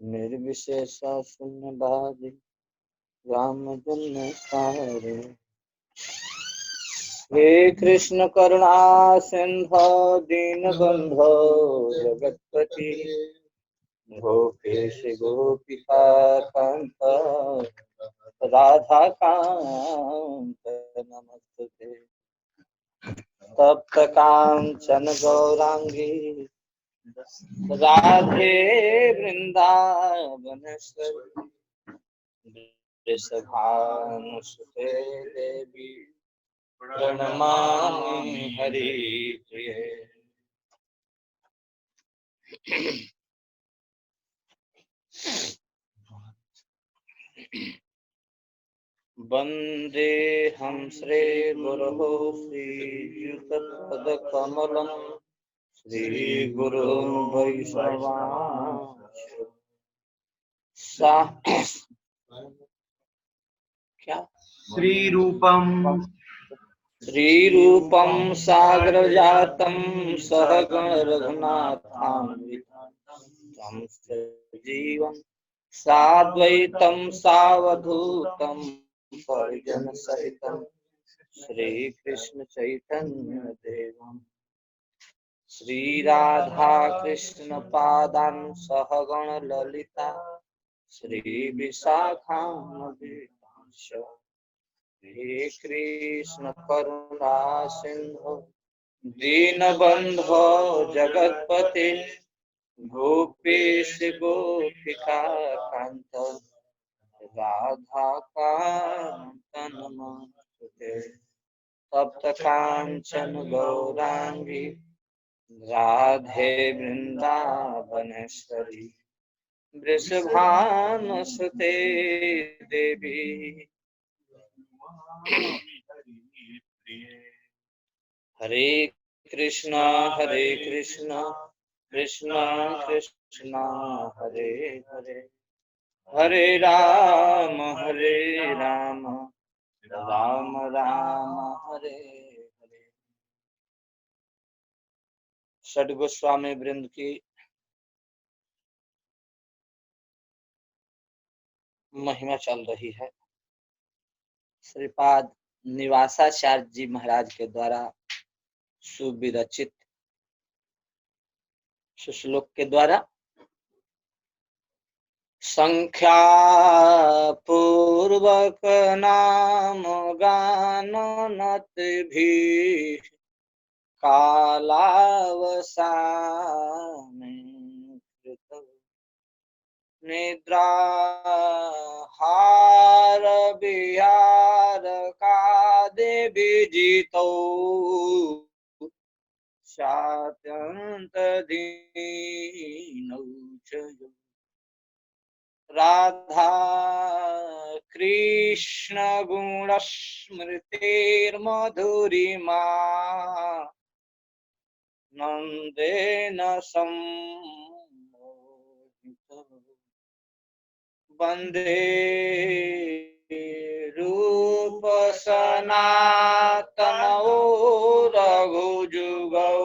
निर्विशेष शून्यवादी राम जन्म सारे। हे कृष्ण करुणा सिंधु दीनबंधो जगतपति गोपेश गोपिका कांत राधा कांत नमस्ते। तप्त कांचन गौरांगी राधे वृंदावनेश्वरी वृषभानुसुते देवी प्रणमामि हरिप्रिये। वन्देऽहं श्रीगुरोः श्रीयुतपदकमलं श्रीगुरोन् वैष्णवांश्च क्या श्रीरूपं साग्रजातं सहगण रघुनाथान्वितं तं सजीवं साद्वैतं सावधूतं परिजन सहितं श्रीकृष्ण चैतन्य देवं श्री राधा कृष्ण पादान सहगण ललिता श्री विशाखान्वितांश्च हे कृष्ण करुणा सिंधु दीनबंधो जगतपते गोपेश गोपिका कांत राधा कांत नमस्ते। तप्त कांचन गौरांगी राधे वृंदावनेश्वरी वृषभानुसुते देवी हरे कृष्णा कृष्णा कृष्णा हरे हरे हरे राम राम राम हरे हरे। षड गोस्वामी वृंद की महिमा चल रही है। श्रीपाद निवासाचार्य जी महाराज के द्वारा सुविरचित श्लोक के द्वारा संख्या पूर्वक नाम गान नत भी कालावसान कृत निद्राहार विहार का देवी जीतो शात्यंत दीनौ च राधा कृष्ण गुण स्मृतिर्मधुरिमा नंदेन सम्मोहितो वंदे रूप सनातनौ रघुजुगौ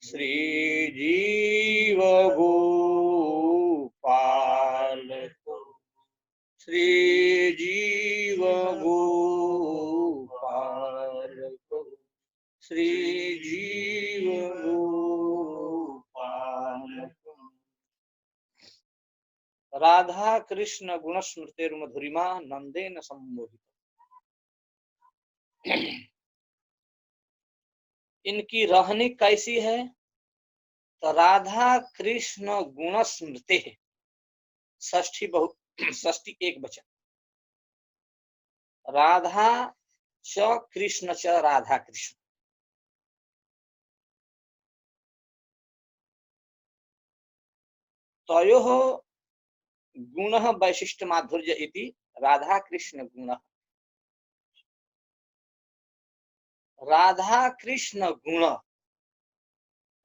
श्रीजीव गोपाल श्रीजीव गोपाल श्रीजीव गोपाल। राधा कृष्ण गुण स्मृतिर मधुरिमा नंदेन सम्मोहित। इनकी रहनी कैसी है? तो राधा कृष्ण गुण स्मृति है, षष्ठी एक वचन। राधा च कृष्ण च राधा कृष्ण। तयोः गुणः वैशिष्ट्य माधुर्य इति राधा कृष्ण गुण। राधा कृष्ण गुण,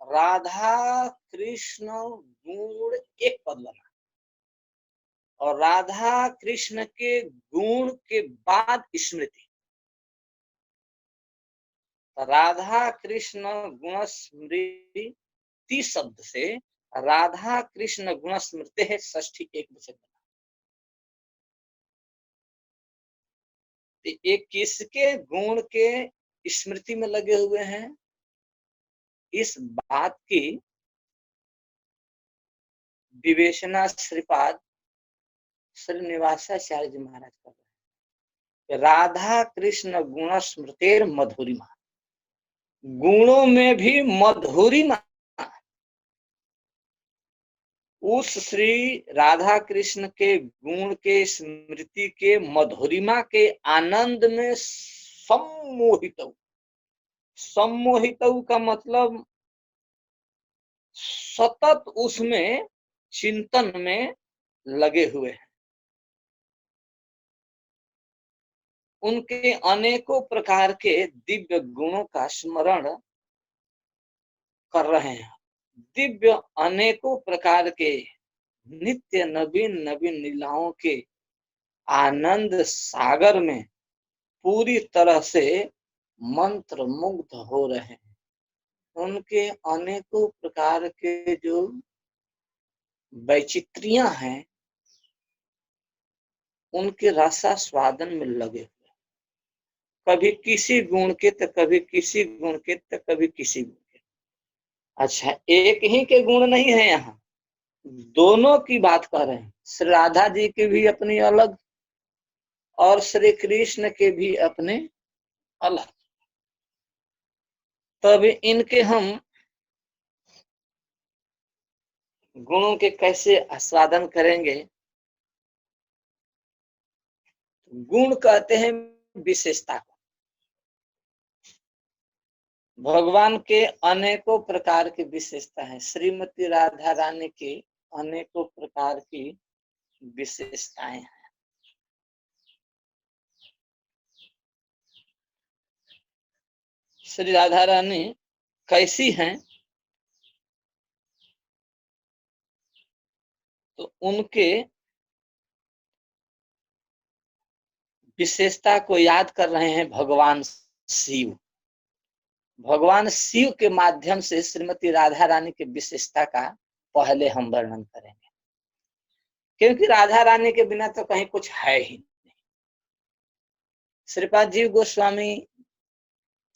राधा कृष्ण गुण एक पद बना और राधा कृष्ण के गुण के बाद स्मृति। राधा कृष्ण गुण स्मृति शब्द से राधा कृष्ण गुण स्मृति है, षष्ठी एक वचन बना। तो ये किसके गुण के स्मृति में लगे हुए हैं, इस बात की विवेचना श्रीपाद श्रीनिवासाचार्य जी महाराज कर रहे हैं। राधा कृष्ण गुण स्मृतिर मधुरिमा, गुणों में भी मधुरिमा, उस श्री राधा कृष्ण के गुण के स्मृति के मधुरिमा के आनंद में सम्मोहित, सम्मोहित का मतलब सतत उसमें चिंतन में लगे हुए हैं, उनके अनेकों प्रकार के दिव्य गुणों का स्मरण कर रहे हैं। दिव्य अनेकों प्रकार के नित्य नवीन नवीन लीलाओं के आनंद सागर में पूरी तरह से मंत्र मुग्ध हो रहे हैं। उनके अनेकों प्रकार के जो वैचित्रियां हैं, उनके रसास्वादन में लगे हुए, कभी किसी गुण के तो कभी किसी गुण के तो कभी किसी गुण के। अच्छा, एक ही के गुण नहीं है, यहाँ दोनों की बात कर रहे हैं। श्री राधा जी की भी अपनी अलग और श्री कृष्ण के भी अपने अलग। तब इनके हम गुणों के कैसे आस्वादन करेंगे। गुण कहते हैं विशेषता को। भगवान के अनेकों प्रकार की विशेषता है, श्रीमती राधा रानी की अनेकों प्रकार की विशेषताएं हैं। श्री राधा रानी कैसी हैं, तो उनके विशेषता को याद कर रहे हैं भगवान शिव। भगवान शिव के माध्यम से श्रीमती राधा रानी की विशेषता का पहले हम वर्णन करेंगे, क्योंकि राधा रानी के बिना तो कहीं कुछ है ही नहीं। श्रीपाद जीव गोस्वामी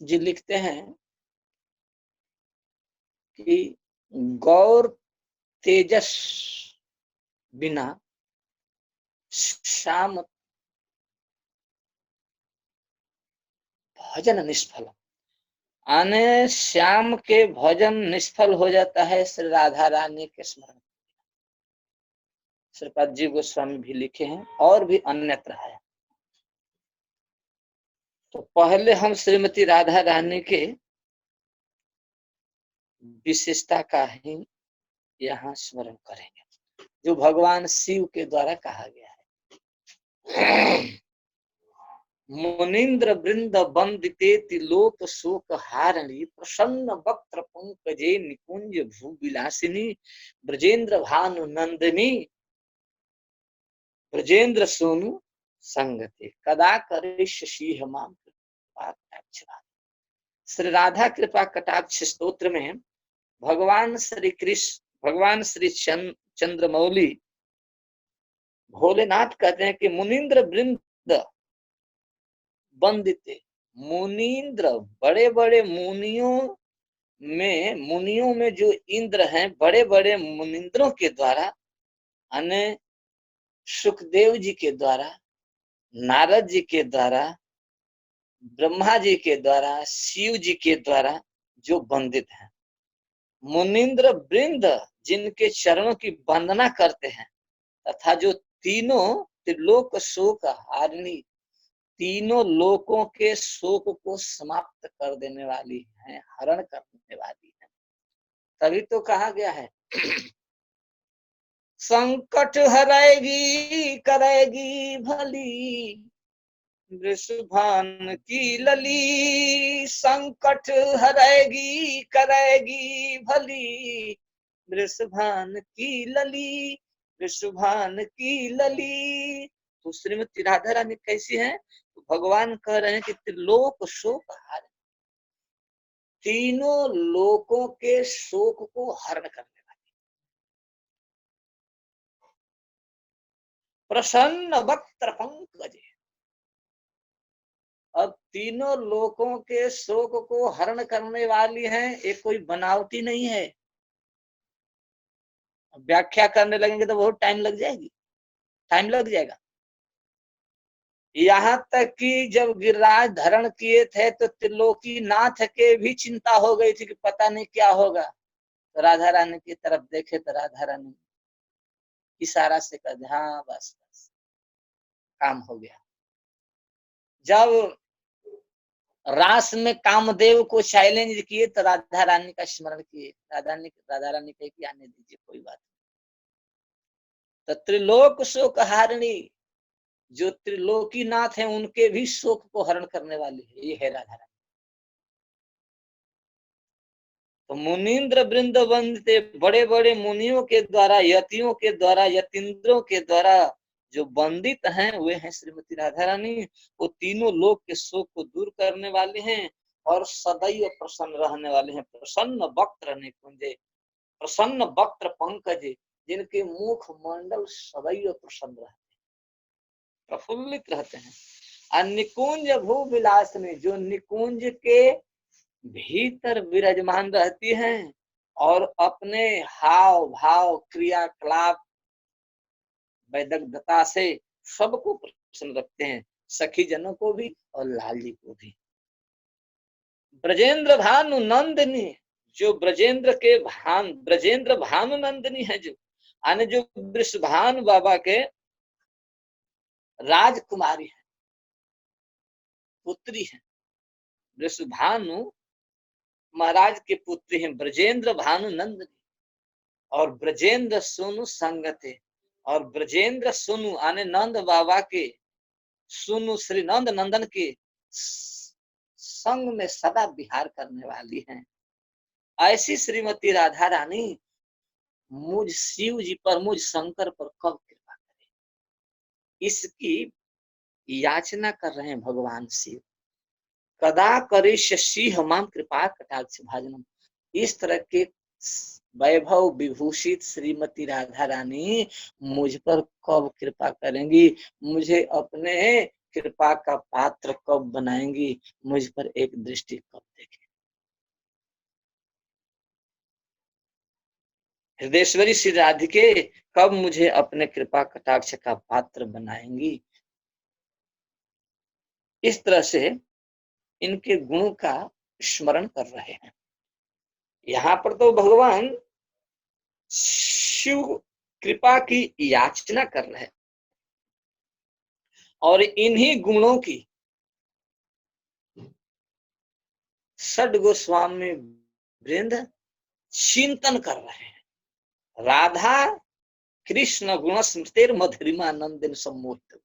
जी लिखते हैं कि गौर तेजस बिना श्याम भजन निष्फल, आने श्याम के भजन निष्फल हो जाता है श्री राधा रानी के स्मरण। श्रीपाद जी गोस्वामी भी लिखे हैं और भी अन्यत्र है। तो पहले हम श्रीमती राधा रानी के विशेषता का ही यहाँ स्मरण करेंगे, जो भगवान शिव के द्वारा कहा गया है। मुनीन्द्र वृंद वंदिते तिलोक शोक हारिणी, प्रसन्न वक्त्र पंकजे निकुंज भूविलासिनी, ब्रजेंद्र भानु नंदिनी, ब्रजेंद्र सोनु संगते, कदा करिष्यसि मां कृपा कटाक्ष। श्री राधा कृपा कटाक्ष स्तोत्र में भगवान श्री कृष्ण, भगवान श्री चंद्रमौली भोलेनाथ कहते हैं कि मुनीन्द्र वृंद वंदिते, मुनीन्द्र बड़े बड़े मुनियों में जो इंद्र हैं, बड़े बड़े मुनिंद्रों के द्वारा, अन्य सुखदेव जी के द्वारा, नारद जी के द्वारा, ब्रह्मा जी के द्वारा, शिव जी के द्वारा जो वंदित हैं, मुनिंद्र वृंद जिनके चरणों की वंदना करते हैं, तथा जो तीनों त्रिलोक शोक हारिणी, तीनों लोकों के शोक को समाप्त कर देने वाली है, हरण करने वाली है। तभी तो कहा गया है संकट हरेगी करेगी भली, वृषभान की लली, संकट हरेगी करेगी भली, वृषभान की लली, वृषभान की लली। तो श्रीमती राधा रानी कैसी है, तो भगवान कह रहे हैं कि त्रिलोक शोक हार, तीनों लोकों के शोक को हरण करने वाली, प्रसन्न वक्त्र पंकज। अब तीनों लोकों के शोक को हरण करने वाली है, एक कोई बनावटी नहीं है। व्याख्या करने लगेंगे तो बहुत टाइम लग जाएगा। यहाँ तक कि जब गिरिराज धारण किए थे तो त्रिलोकी नाथ के भी चिंता हो गई थी कि पता नहीं क्या होगा। तो राधा रानी की तरफ देखे तो राधा रानी इशारा से कर, हाँ बस बस काम हो गया। जब रास में कामदेव को चैलेंज किए तो राधा रानी का स्मरण किए, राधा रानी कहे कि आने दीजिए कोई बात नहीं। तो त्रिलोक शोक हारिणी, जो त्रिलोकी नाथ है उनके भी शोक को हरण करने वाली है, ये है राधा रानी। तो मुनीन्द्र वृंद वंदिते, बड़े बड़े मुनियों के द्वारा, यतियों के द्वारा, यतीन्द्रों के द्वारा जो वंदित हैं वे हैं श्रीमती राधा रानी। वो तीनों लोक के शोक को दूर करने वाले हैं और सदैव प्रसन्न रहने वाले हैं। प्रसन्न वक्त्र निकुंजे, प्रसन्न वक्त्र पंकज, जिनके मुख मंडल सदैव प्रसन्न रहते हैं, प्रफुल्लित रहते हैं। और निकुंज भू विलास में, जो निकुंज के भीतर विराजमान रहती हैं और अपने हाव भाव क्रियाकलाप वैदग्ध्यता से सबको प्रसन्न रखते हैं, सखी जनों को भी और लाल जी को भी। ब्रजेंद्र भानु नंदिनी, जो ब्रजेंद्र भानु नंदिनी है, जो आने जो वृषभानु बाबा के राजकुमारी है, पुत्री है। वृषभानु महाराज के पुत्री हैं ब्रजेंद्र भानु नंदिनी। और ब्रजेंद्र सोनू संगते, और ब्रजेंद्र सोनू आने नंद बाबा के सोनू श्री नंद नंदन के संग में सदा विहार करने वाली हैं। ऐसी श्रीमती राधा रानी मुझ शिव जी पर, मुझ शंकर पर कब कृपा करे, इसकी याचना कर रहे हैं भगवान शिव। कदा करिष्यसि माम कृपा कटाक्ष भाजनम। इस तरह के वैभव विभूषित श्रीमती राधा रानी मुझ पर कब कृपा करेंगी, मुझे अपने कृपा का पात्र कब बनाएंगी, मुझ पर एक दृष्टि कब देखें। हृदयेश्वरी श्री राधिके कब मुझे अपने कृपा कटाक्ष का पात्र बनाएंगी। इस तरह से इनके गुणों का स्मरण कर रहे हैं। यहाँ पर तो भगवान शिव कृपा की याचना कर रहे हैं और इन्हीं गुणों की षड गोस्वामी वृंद चिंतन कर रहे हैं। राधा कृष्ण गुण स्मृतिर मधुरिमा नंदन सम्मोहित।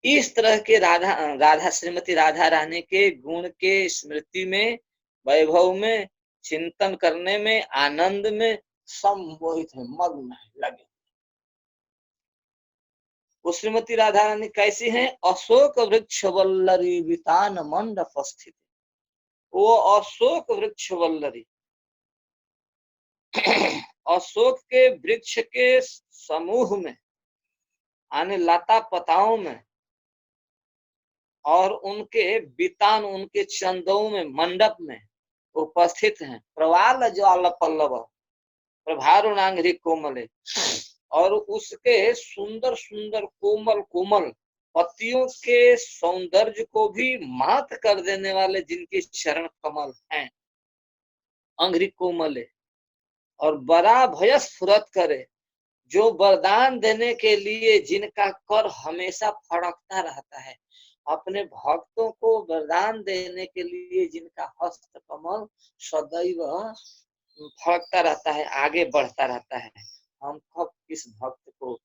इस तरह के राधा श्रीमती राधा रानी के गुण के स्मृति में, वैभव में, चिंतन करने में, आनंद में सम्मोहित है, मग्न है, लगे। वो श्रीमती राधा रानी कैसी हैं? अशोक वृक्ष वल्लरी वितान मंडप स्थित। वो अशोक वृक्ष वल्लरी, अशोक के वृक्ष के समूह में, आने लता पताओं में और उनके बितान, उनके चंदों में, मंडप में उपस्थित हैं। प्रवाल ज्वाल पल्लव प्रभारुणांगरी कोमले, और उसके सुंदर सुंदर कोमल कोमल पत्तियों के सौंदर्य को भी मात कर देने वाले जिनके चरण कमल हैं, अंग्री कोमले। और बड़ा भय स्फुरत करे, जो वरदान देने के लिए जिनका कर हमेशा फड़कता रहता है, अपने भक्तों को वरदान देने के लिए जिनका हस्त कमल सदैव फड़कता रहता है, आगे बढ़ता रहता है। हम कब इस भक्त को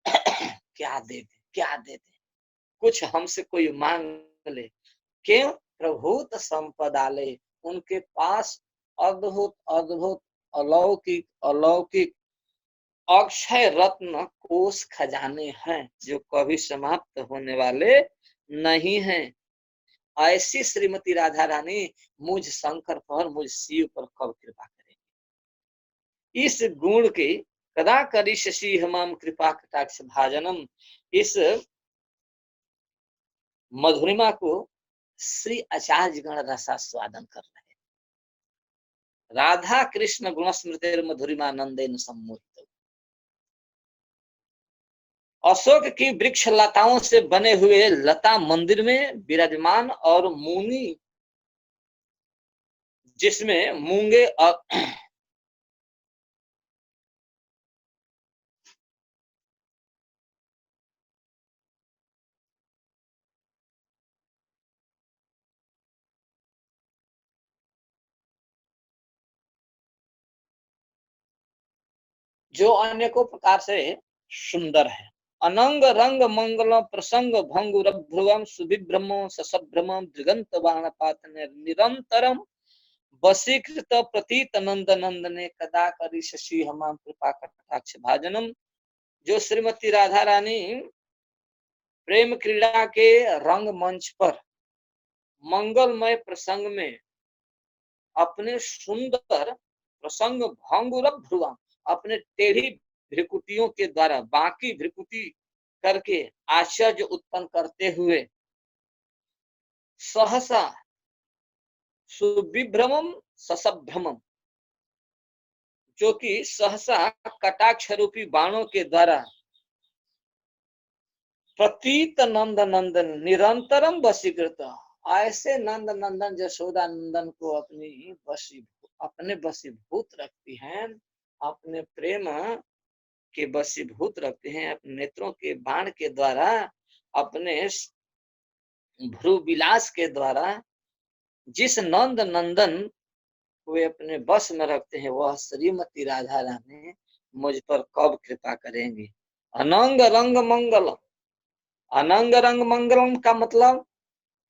क्या दे दे, क्या दे दे, कुछ हमसे कोई मांग ले। क्यों? प्रभुत संपदा ले, उनके पास अद्भुत अद्भुत अलौकिक अलौकिक अक्षय रत्न कोष खजाने हैं, जो कभी समाप्त होने वाले नहीं हैं। ऐसी श्रीमती राधा रानी मुझ शंकर पर, मुझ शिव पर कब कृपा करेंगे। इस गुण की कदा करिष्यसि हमाम कृपा कटाक्ष भाजनम। इस मधुरिमा को श्री आचार्य गण रसास्वादन कर रहे हैं। राधा कृष्ण गुण स्मृति मधुरिमा नंदेन सम्मोहित। अशोक की वृक्ष लताओं से बने हुए लता मंदिर में विराजमान और मुनि जिसमें मूंगे और जो अनेकों प्रकार से सुंदर है। अनंग रंग मंगल प्रसंग भंगुर ध्रुवम सुविभ्रम ससभ्रम दिगंत बाणपात निरंतरम वशीकृत प्रतीत नंद नंदने कदा करिष्यसि हमाम कृपा कटाक्ष भाजनम। जो श्रीमती राधा रानी प्रेम क्रीड़ा के रंग मंच पर मंगलमय प्रसंग में अपने सुंदर प्रसंग भंगुर ध्रुवम अपने टेढ़ी भ्रिकुटियों के द्वारा बाकी भ्रिकुटी करके आश्चर्य उत्पन्न करते हुए सहसा सुविभ्रमम ससभ्रमम जो कि सहसा कटाक्ष रूपी बाणों के द्वारा प्रतीत नंद नंदन निरंतरम वशीकृत। ऐसे नंद नंदन यशोदा नंदन को अपने वशीभूत रखती हैं, अपने प्रेम के वशीभूत रखते हैं, अपने नेत्रों के बाण के द्वारा, अपने भ्रू विलास के द्वारा जिस नंद नंदन वे अपने बस में रखते हैं वह श्रीमती राधा रानी मुझ पर कब कृपा करेंगी। अनंग रंग मंगल, अनंग रंग मंगलम का मतलब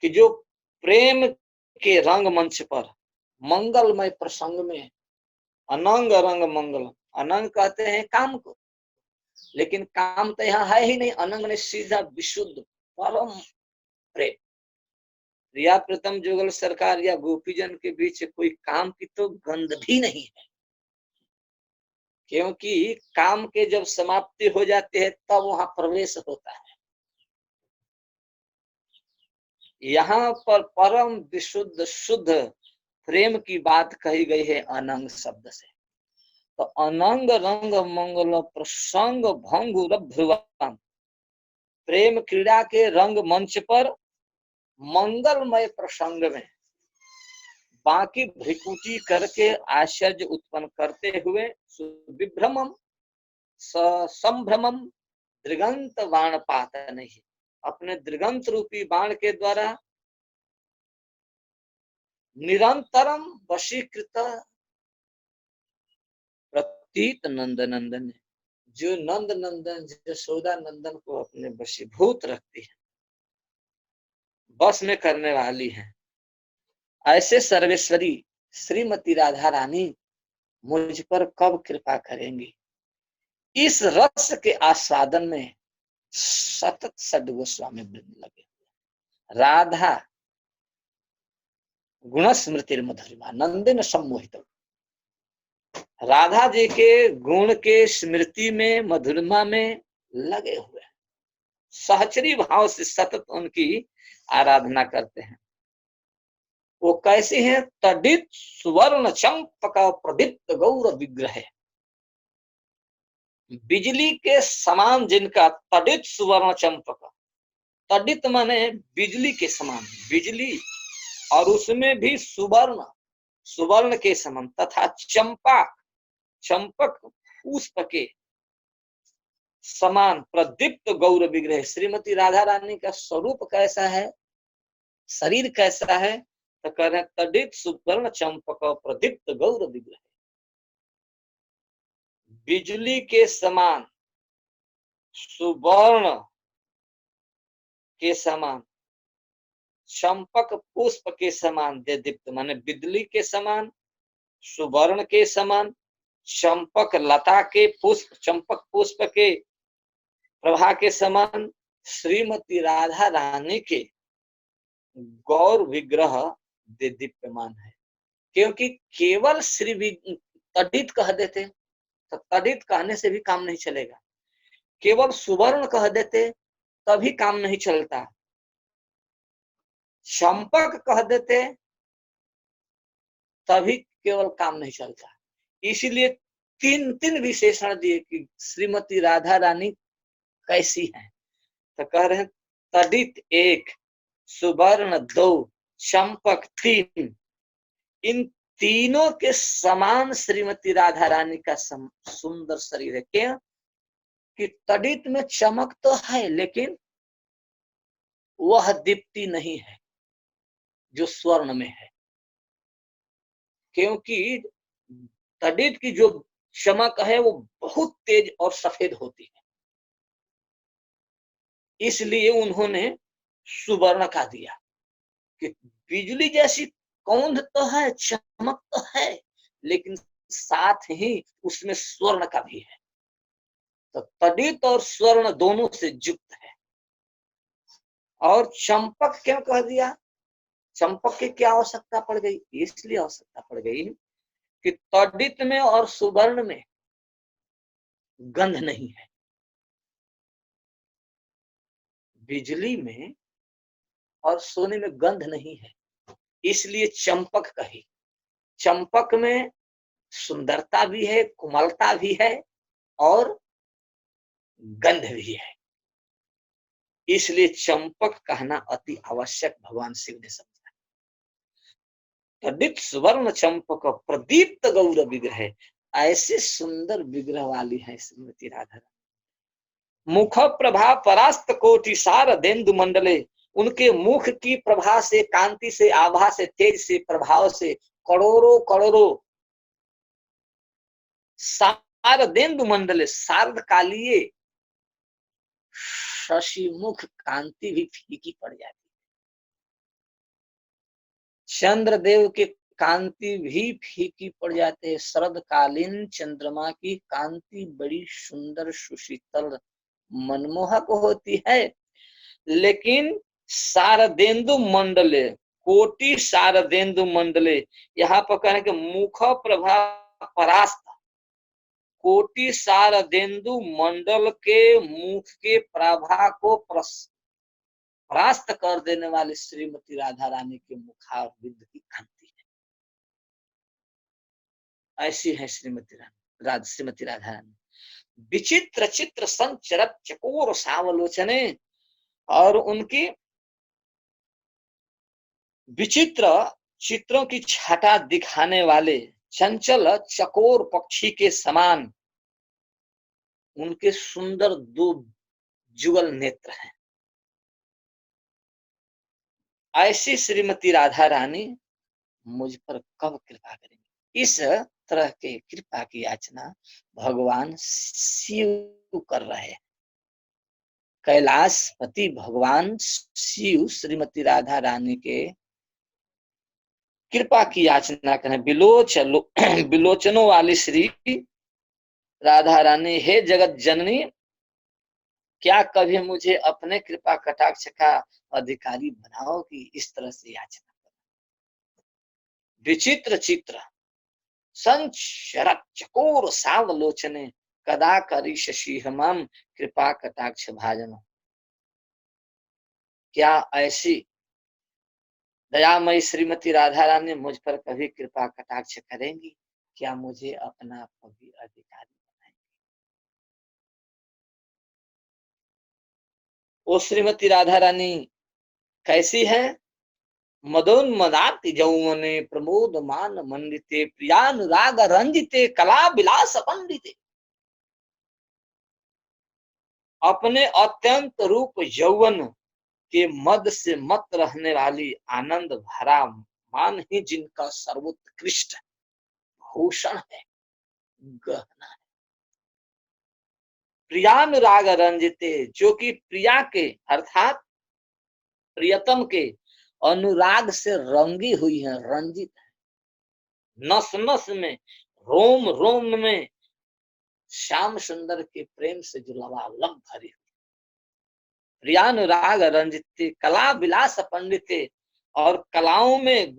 कि जो प्रेम के रंग मंच पर मंगलमय प्रसंग में अनंग रंग मंगल, अनंग कहते हैं काम को, लेकिन काम तो यहाँ है ही नहीं। अनंग ने सीधा विशुद्ध परम प्रेम। प्रिया प्रीतम जुगल सरकार या गोपीजन के बीच कोई काम की तो गंध भी नहीं है, क्योंकि काम के जब समाप्ति हो जाती है तब वहां प्रवेश होता है। यहाँ पर परम विशुद्ध शुद्ध प्रेम की बात कही गई है अनंग शब्द से। तो अनंग रंग मंगल प्रसंग भंगुर ध्रुवम, प्रेम क्रीड़ा के रंग मंच पर मंगलमय प्रसंग में बाकी भ्रिकुटी करके आश्चर्य उत्पन्न करते हुए विभ्रमम संभ्रमम दृगंत बाण पात नहीं, अपने दृगंत रूपी बाण के द्वारा निरंतरम वशीकृत प्रतीत नंद नंदन, जो नंद नंदन यशोदा नंदन को अपने वशीभूत रखती है, बस में करने वाली है। ऐसे सर्वेश्वरी श्रीमती राधा रानी मुझ पर कब कृपा करेंगी। इस रस के आस्वादन में सतत सद गोस्वामी वृंद लगे। राधा गुण स्मृति मधुरिमा नंदन सम्मोहित, राधा जी के गुण के स्मृति में मधुरिमा में लगे हुए सहचरी भाव से सतत उनकी आराधना करते हैं। वो कैसे हैं? तडित सुवर्ण चंपक प्रदीप्त गौर विग्रह, बिजली के समान जिनका तडित सुवर्ण चंपक, तडित माने बिजली के समान, बिजली और उसमें भी सुवर्ण, सुवर्ण के समान, तथा चंपक, चंपक पुष्प के समान प्रदीप्त गौर विग्रह। श्रीमती राधा रानी का स्वरूप कैसा है, शरीर कैसा है? तो कह रहे तडित सुवर्ण चंपक प्रदीप्त गौर विग्रह, बिजली के समान, सुवर्ण के समान, चंपक पुष्प के समान, दीप्त माने बिजली के समान, सुवर्ण के समान, चंपक लता के पुष्प, चंपक पुष्प के प्रभा के समान श्रीमती राधा रानी के गौर विग्रह दीप्यमान है। क्योंकि केवल श्री तडित कह देते तो तडित कहने से भी काम नहीं चलेगा। केवल सुवर्ण कह देते तभी काम नहीं चलता, चंपक कह देते तभी केवल काम नहीं चलता। इसीलिए तीन तीन विशेषण दिए कि श्रीमती राधा रानी कैसी है। तो कह रहे हैं तडित एक, सुवर्ण दो, चंपक तीन। इन तीनों के समान श्रीमती राधा रानी का सुंदर शरीर है। क्यों कि तडित में चमक तो है लेकिन वह दीप्ति नहीं है जो स्वर्ण में है। क्योंकि तडित की जो चमक है वो बहुत तेज और सफेद होती है, इसलिए उन्होंने सुवर्ण का दिया कि बिजली जैसी कौंध तो है, चमक तो है, लेकिन साथ ही उसमें स्वर्ण का भी है। तो तडित और स्वर्ण दोनों से युक्त है। और चंपक क्यों कह दिया? चंपक की क्या आवश्यकता पड़ गई? इसलिए आवश्यकता पड़ गई कि तडित में और सुवर्ण में गंध नहीं है, बिजली में और सोने में गंध नहीं है, इसलिए चंपक कही। चंपक में सुंदरता भी है, कोमलता भी है और गंध भी है, इसलिए चंपक कहना अति आवश्यक भगवान शिव ने समझा। तडित सुवर्ण चंपक प्रदीप्त गौर विग्रह, ऐसे सुंदर विग्रह वाली है श्रीमती राधा। मुख प्रभा परास्त कोटि सार देन्दु मंडले, उनके मुख की प्रभा से, कांति से, आभा से, तेज से, प्रभाव से करोड़ों करोड़ों सार देन्दु मंडले, शारद कालीय शशि मुख कांति भी फीकी पड़ जाती है। चंद्रदेव के कांति भी फीकी पड़ जाते हैं। शरदकालीन चंद्रमा की कांति बड़ी सुंदर, सुशीतल, मनमोहक होती है, लेकिन शारदेन्दु मंडले, कोटि शारदेन्दु मंडले, यहाँ पर कहने के मुख प्रभा परास्त, कोटि शारदेन्दु मंडल के मुख के प्रभा को परास्त कर देने वाली श्रीमती राधा रानी के मुखारविंद की कांति है। ऐसी है श्रीमती राधा रानी। विचित्र चित्र संचरत चकोर सावलोचने, और उनकी विचित्र चित्रों की छटा दिखाने वाले चंचल चकोर पक्षी के समान उनके सुंदर दो जुगल नेत्र हैं। ऐसी श्रीमती राधा रानी मुझ पर कब कृपा करेंगे? इस तरह के कृपा की याचना भगवान शिव कर रहे हैं। कैलाशपति भगवान शिव श्रीमती राधा रानी के कृपा की याचना करें। बिलोचनों वाली श्री राधा रानी, हे जगत जननी, क्या कभी मुझे अपने कृपा कटाक्ष का अधिकारी बनाओगी? इस तरह से याचना करें। विचित्र चित्र संचरत चकोर सावलोचने, कदा करी शशि हमम कृपा कटाक्ष भाजन। क्या ऐसी दयामयी श्रीमती राधा रानी मुझ पर कभी कृपा कटाक्ष करेंगी? क्या मुझे अपना कभी अधिकारी बनाएंगी? वो श्रीमती राधा रानी कैसी है? मदोन्मदाति यौवने प्रमोद मान मंडिते, प्रियानुराग रंजिते, कला विलास पंडिते। अपने अत्यंत रूप यौवन के मद से मत रहने वाली, आनंद भरा मान ही जिनका सर्वोत्कृष्ट भूषण है, गहना है। प्रियानुराग रंजिते, जो कि प्रिया के अर्थात प्रियतम के अनुराग से रंगी हुई है, रंजित है। नस नस में, रोम रोम में श्याम सुंदर के प्रेम से जो लबालब भरी हुई। प्रियानुराग रंजिते, कला विलास पंडिते, और कलाओं में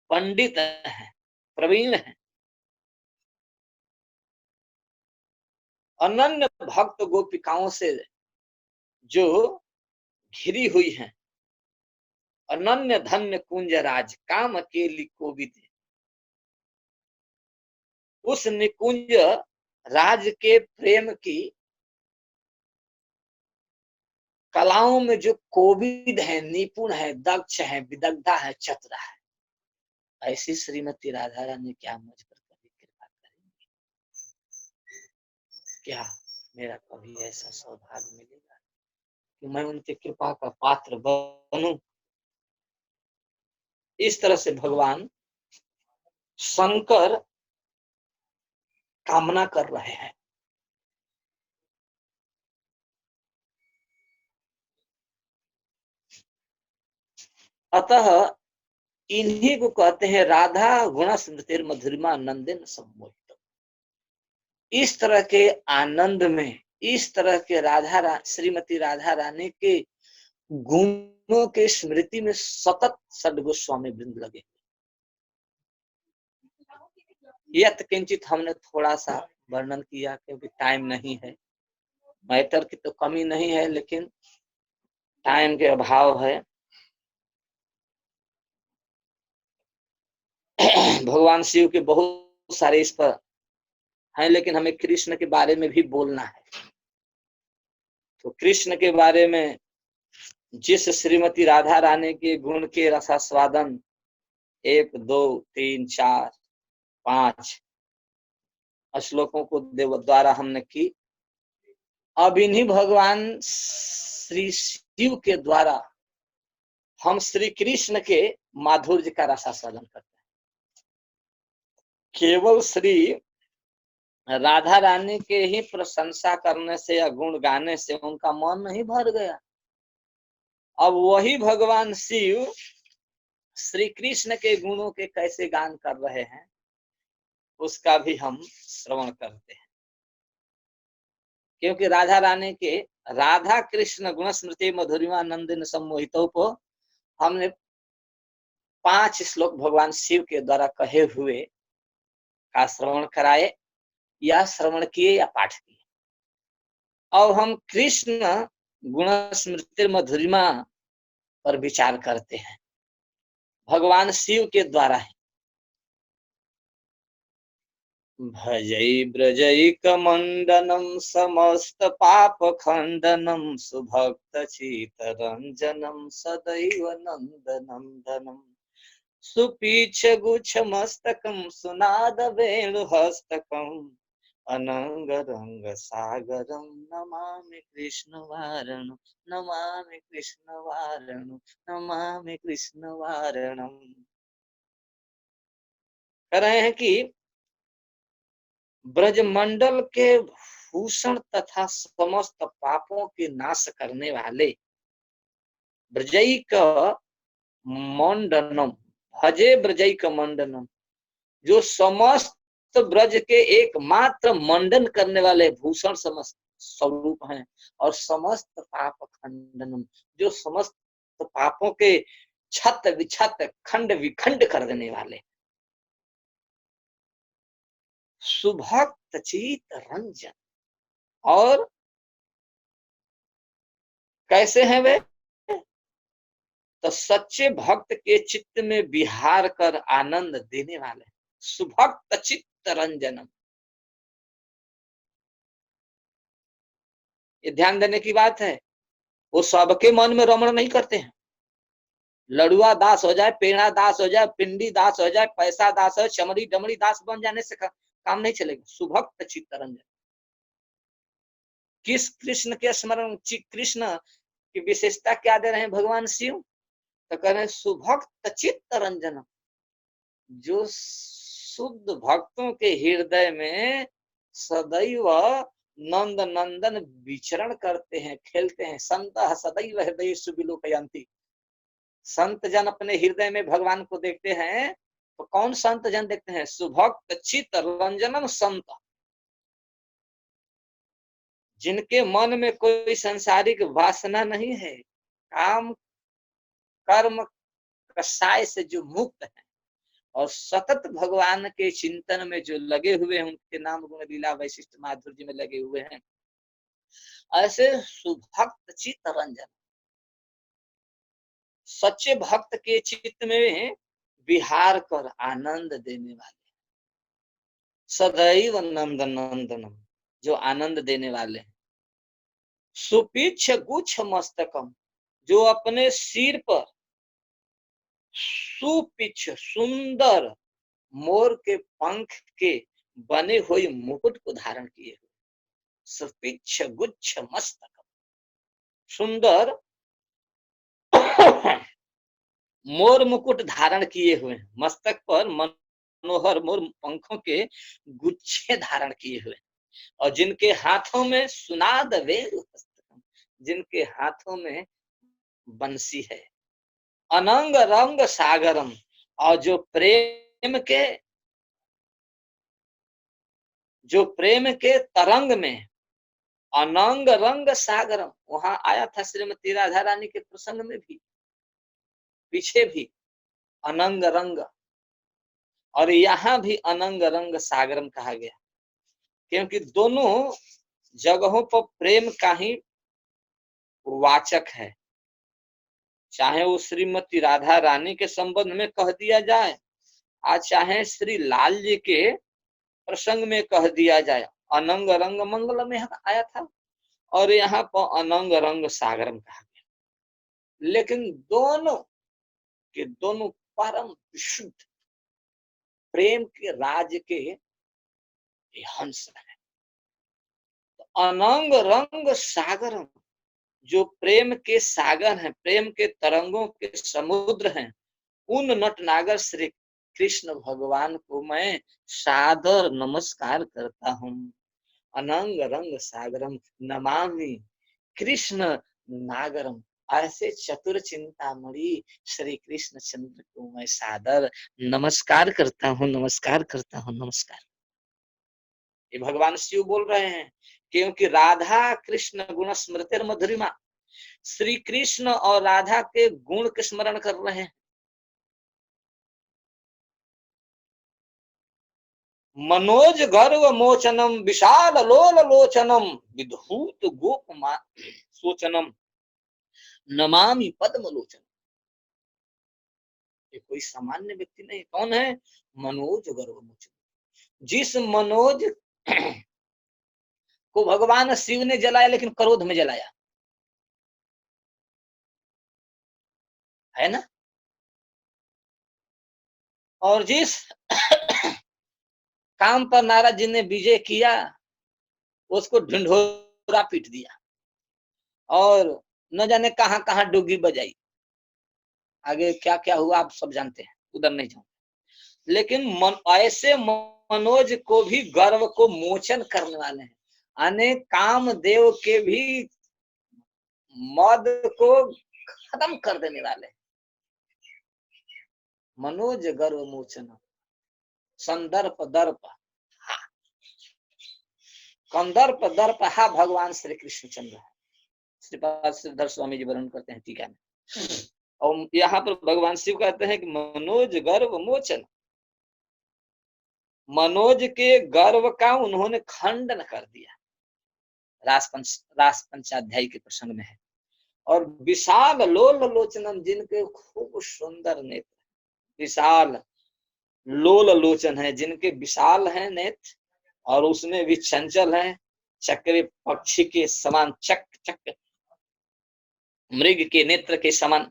पंडित है, प्रवीण है। अनन्य भक्त गोपिकाओं से जो घिरी हुई हैं, अनन्य धन्य कुंज राज काम अकेली कोविद, उस निकुंज राज के प्रेम की कलाओं में जो कोविद है, निपुण है, दक्ष है, विदग्धा है, चतुरा है, ऐसी श्रीमती राधा रानी क्या मुझ पर कभी कृपा करेंगी? क्या मेरा कभी ऐसा सौभाग्य मिलेगा कि मैं उनकी कृपा का पात्र बनूं? इस तरह से भगवान शंकर कामना कर रहे हैं। अतः इन्हीं को कहते हैं राधा गुण स्मृतिर मधुरिमा नंदन सम्मोहित। इस तरह के आनंद में, इस तरह के श्रीमती राधा रानी के गुणों के स्मृति में सतत सदगोस्वामी वृंद लगे। यत किंचित हमने थोड़ा सा वर्णन किया क्योंकि टाइम नहीं है, मैटर की तो कमी नहीं है, लेकिन टाइम के अभाव है। भगवान शिव के बहुत सारे इस पर हैं, लेकिन हमें कृष्ण के बारे में भी बोलना है। तो कृष्ण के बारे में जिस श्रीमती राधा रानी के गुण के रसास्वादन 1, 2, 3, 4, 5 श्लोकों को देव द्वारा हमने की, अब इन्हीं भगवान श्री शिव के द्वारा हम श्री कृष्ण के माधुर्य का रसास्वादन करते हैं। केवल श्री राधा रानी के ही प्रशंसा करने से या गुण गाने से उनका मन नहीं भर गया। अब वही भगवान शिव श्री कृष्ण के गुणों के कैसे गान कर रहे हैं उसका भी हम श्रवण करते हैं। क्योंकि राधा रानी के राधा कृष्ण गुण स्मृति मधुरिमा नंदन सम्मोहितों को हमने 5 श्लोक भगवान शिव के द्वारा कहे हुए का श्रवण कराए या श्रवण किए या पाठ किए। अब हम कृष्ण गुण स्मृति मधुरिमा पर विचार करते हैं भगवान शिव के द्वारा ही। भजै ब्रजैकमण्डनं समस्त पाप खण्डनं सुभक्त चितरञ्जनं सदैव नन्दनन्दनं सुपीछ गुच्छ मस्तकं सुनाद वेणुहस्तकं अनंग रंग सागरं नमामि कृष्ण वारणं नमामि कृष्ण वारणं नमामि कृष्ण वारणं। कह रहे हैं कि ब्रजमंडल के भूषण तथा समस्त पापों के नाश करने वाले ब्रजैक मंडनम, भजे ब्रजैक मंडनम, जो समस्त ब्रज के एकमात्र मंडन करने वाले भूषण समस्त स्वरूप हैं, और समस्त पाप खंडनम, जो समस्त पापों के छत विछत खंड विखंड कर देने वाले सुभक्त चित रंजन। और कैसे हैं वे? तो सच्चे भक्त के चित्त में विहार कर आनंद देने वाले सुभक्त चित्त रंजनम। ये ध्यान देने की बात है, वो सबके मन में रमण नहीं करते हैं। लड़ुआ दास हो जाए, पेड़ा दास हो जाए, पिंडी दास हो जाए, पैसा दास हो, चमड़ी डमड़ी दास बन जाने से काम नहीं चलेगा। सुभक्त चित्त रंजन, किस कृष्ण के स्मरण, कृष्ण की विशेषता क्या दे रहे हैं भगवान शिव? तो कह रहे हैं सुभक्त चित्त रंजन, जो शुद्ध भक्तों के हृदय में सदैव नंद नंदन विचरण करते हैं, खेलते हैं। संत सदैव हृदय सुविलोकयन्ति, संत जन अपने हृदय में भगवान को देखते हैं। तो कौन संत जन देखते हैं? सुभक्त चित्त रंजनम संत, जिनके मन में कोई सांसारिक वासना नहीं है, काम कर्म कसाय से जो मुक्त है, और सतत भगवान के चिंतन में जो लगे हुए हैं, उनके नाम गुण लीला वैशिष्ट माधुर्य में लगे हुए हैं, ऐसे सुभक्त चित्त रंजन, सच्चे भक्त के चित्त में विहार कर आनंद देने वाले, सदैव नंद नंदनम, जो आनंद देने वाले हैं। सुपीच्छ गुच्छ मस्तकम, जो अपने सिर पर सुपिच्छ सुंदर मोर के पंख के बने हुए मुकुट को धारण किए हुए, सुपिच्छ गुच्छ मस्तकम, सुंदर मोर मुकुट धारण किए हुए, मस्तक पर मनोहर मोर पंखों के गुच्छे धारण किए हुए, और जिनके हाथों में सुनाद वेद पुस्तकम, जिनके हाथों में बंसी है। अनंग रंग सागरम, और जो प्रेम के तरंग में, अनंग रंग सागरम, वहां आया था श्रीमती राधा रानी के प्रसंग में भी, पीछे भी अनंग रंग, और यहाँ भी अनंग रंग सागरम कहा गया, क्योंकि दोनों जगहों पर प्रेम का ही वाचक है। चाहे वो श्रीमती राधा रानी के संबंध में कह दिया जाए, आज चाहे श्री लाल जी के प्रसंग में कह दिया जाए, अनंग रंग मंगल में आया था, और यहाँ पर अनंग रंग सागरम कहा गया। लेकिन दोनों के दोनों परम विशुद्ध प्रेम के राज के हंस है। तो अनंग रंग सागरम, जो प्रेम के सागर हैं, प्रेम के तरंगों के समुद्र हैं, उन नटनागर श्री कृष्ण भगवान को मैं सादर नमस्कार करता हूँ। अनंग रंग सागरम नमामि कृष्ण नागरम, ऐसे चतुर चिंतामणि श्री कृष्ण चंद्र को मैं सादर नमस्कार करता हूँ, नमस्कार करता हूँ, नमस्कार। ये भगवान शिव बोल रहे हैं, क्योंकि राधा कृष्ण गुण स्मृतिर मधुरिमा, श्री कृष्ण और राधा के गुण के स्मरण कर रहे हैं। मनोज गर्व मोचनम विशाल लोल लोचनम विधूत गोप सोचनम नमामि पद्म लोचन। ये कोई सामान्य व्यक्ति नहीं, कौन है? मनोज गर्व मोचन, जिस मनोज को भगवान शिव ने जलाया, लेकिन क्रोध में जलाया है ना, और जिस काम पर नारद जी ने विजय किया, उसको ढिंढोरा पीट दिया, और न जाने कहां कहां डुग्गी बजाई। आगे क्या क्या हुआ आप सब जानते हैं, उधर नहीं जाऊं। लेकिन ऐसे मनोज को भी गर्व को मोचन करने वाले हैं, अनेक काम देव के भी मद को खत्म कर देने वाले हैं। मनोज गर्व मोचन संदर्प दर्प हा, कंदर्प दर्प हा भगवान श्री कृष्ण चंद्र है। श्रीपाद श्रीधर स्वामी जी वर्णन करते हैं टीका में, और यहाँ पर भगवान शिव कहते हैं कि मनोज गर्व मोचन, मनोज के गर्व का उन्होंने खंडन कर दिया, रास पंचाध्याय के प्रसंग में है। और विशाल लोल लोचनम, जिनके खूब सुंदर नेत्र, विशाल लोल लोचन है, जिनके विशाल है नेत्र, और उसमें भी चंचल है, चक्र पक्षी के समान, चक चक मृग के नेत्र के समान,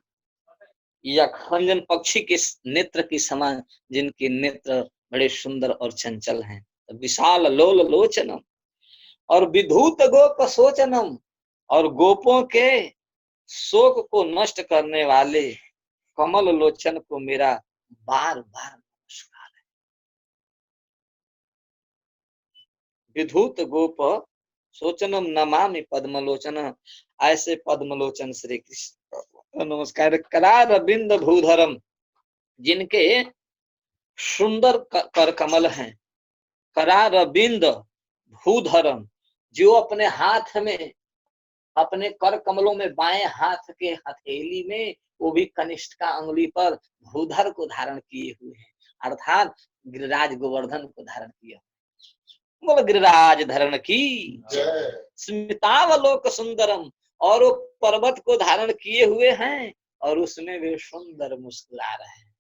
या खंजन पक्षी के नेत्र के समान, जिनके नेत्र बड़े सुंदर और चंचल हैं। तो विशाल लोल लोचनम, और विधूत गोप सोचनम, और गोपों के शोक को नष्ट करने वाले कमल लोचन को मेरा बार बार नमस्कार है। विधूत गोप सोचनम नमामि पद्मलोचन, ऐसे पद्मलोचन श्री कृष्ण नमस्कार। करार बिंद भूधरम, जिनके सुंदर कर कमल हैं, करार बिंद भूधरम, जो अपने हाथ में, अपने कर कमलों में, बाएं हाथ के हथेली में, वो भी कनिष्ठ का अंगुली पर भूधर को धारण किए हुए हैं, अर्थात गिरिराज गोवर्धन को धारण किया। बोल गिरिराज धरण की स्मितावलोक सुंदरम, और वो पर्वत को धारण किए हुए हैं और उसमें वे सुंदर मुस्कुरा रहे हैं।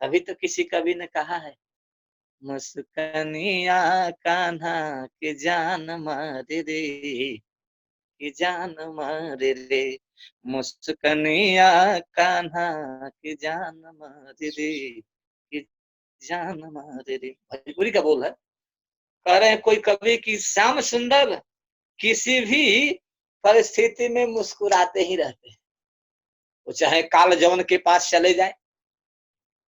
अभी तो किसी कवि ने कहा है, मुस्कनिया कान्हा के जान मारे रे, की जान मारे रे, मुस्कनिया कान्हा की जान मारे रे, की जान मारे रे। भोजपुरी का बोल है। कह रहे हैं कोई कवि की श्याम सुंदर किसी भी परिस्थिति में मुस्कुराते ही रहते हैं। वो चाहे काल जवन के पास चले जाए,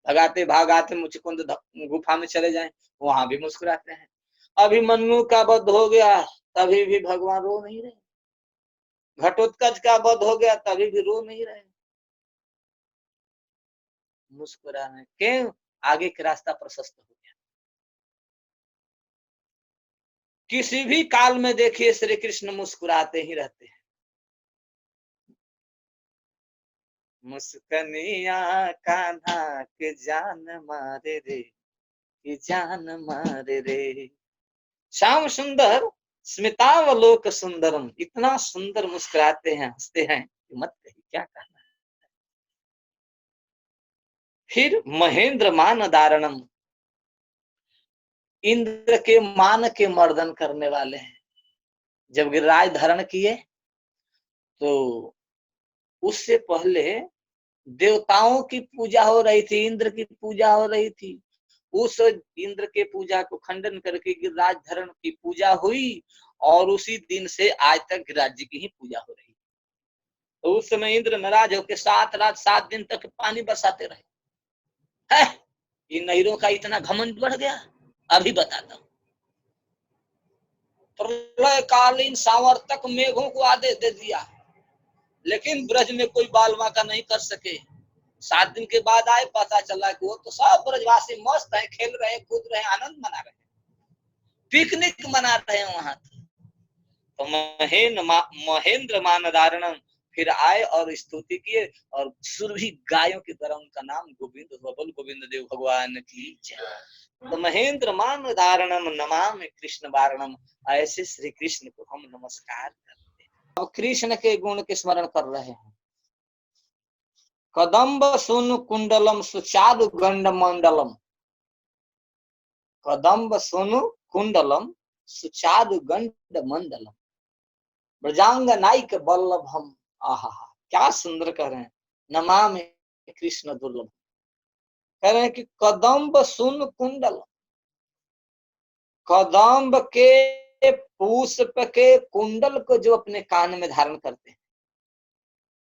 भगाते भागाते मुचकुंद गुफा में चले जाए, वहां भी मुस्कुराते हैं। अभिमन्यु का वध हो गया तभी भी भगवान रो नहीं रहे, घटोत्कच का वध हो गया तभी भी रो नहीं रहे, मुस्कुरा रहे। क्यों? आगे का रास्ता प्रशस्त हो गया। किसी भी काल में देखिए श्री कृष्ण मुस्कुराते ही रहते हैं। मुस्कनिया कान्हा के जान मारे रे, की जान मारे रे। श्याम सुंदर स्मितावलोक सुंदरम, इतना सुंदर मुस्कुराते हैं, हंसते हैं कि मत कही क्या कहना। फिर महेंद्र मान धारणम, इंद्र के मान के मर्दन करने वाले हैं। जब गिरिराज धारण किए तो उससे पहले देवताओं की पूजा हो रही थी, इंद्र की पूजा हो रही थी। उस इंद्र के पूजा को खंडन करके गिरिराज धरण की पूजा हुई और उसी दिन से आज तक गिरिराज जी की ही पूजा हो रही। तो उस समय इंद्र नाराज होकर 7 रात 7 दिन तक पानी बरसाते रहे। है इन नहरों का इतना घमंड बढ़ गया। अभी बताता हूँ। प्रलयकालीन सावर्तक मेघों को आदेश दे दिया, लेकिन ब्रज में कोई बाल बांका नहीं कर सके। 7 दिन के बाद आए, पता चला कि वो तो सब ब्रजवासी मस्त है, खेल रहे, कूद रहे, आनंद मना रहे, पिकनिक मना रहे हैं वहां। तो महेंद्र मान धारणम, फिर आए और स्तुति किए और सुरभि गायों की तरह उनका नाम गोविंद, बोल गोविंद देव भगवान की जय। तो महेंद्र मान धारणम नमामि कृष्ण वारणम, ऐसे श्री कृष्ण को हम नमस्कार करते हैं। अब कृष्ण के गुण के स्मरण कर रहे हैं। कदम्ब सुन कुंडलम सुचारु गंड मंडलम, कदम्ब सुनु कुंडलम सुचारु गंड मंडलम, ब्रजांग नायक बल्लभ हम, आहा क्या सुंदर कह रहे हैं। नमामि कृष्ण दुर्लभ, कह रहे हैं कि कदम्ब सुन कुंडल, कदम्ब के पुष्प के कुंडल को जो अपने कान में धारण करते हैं,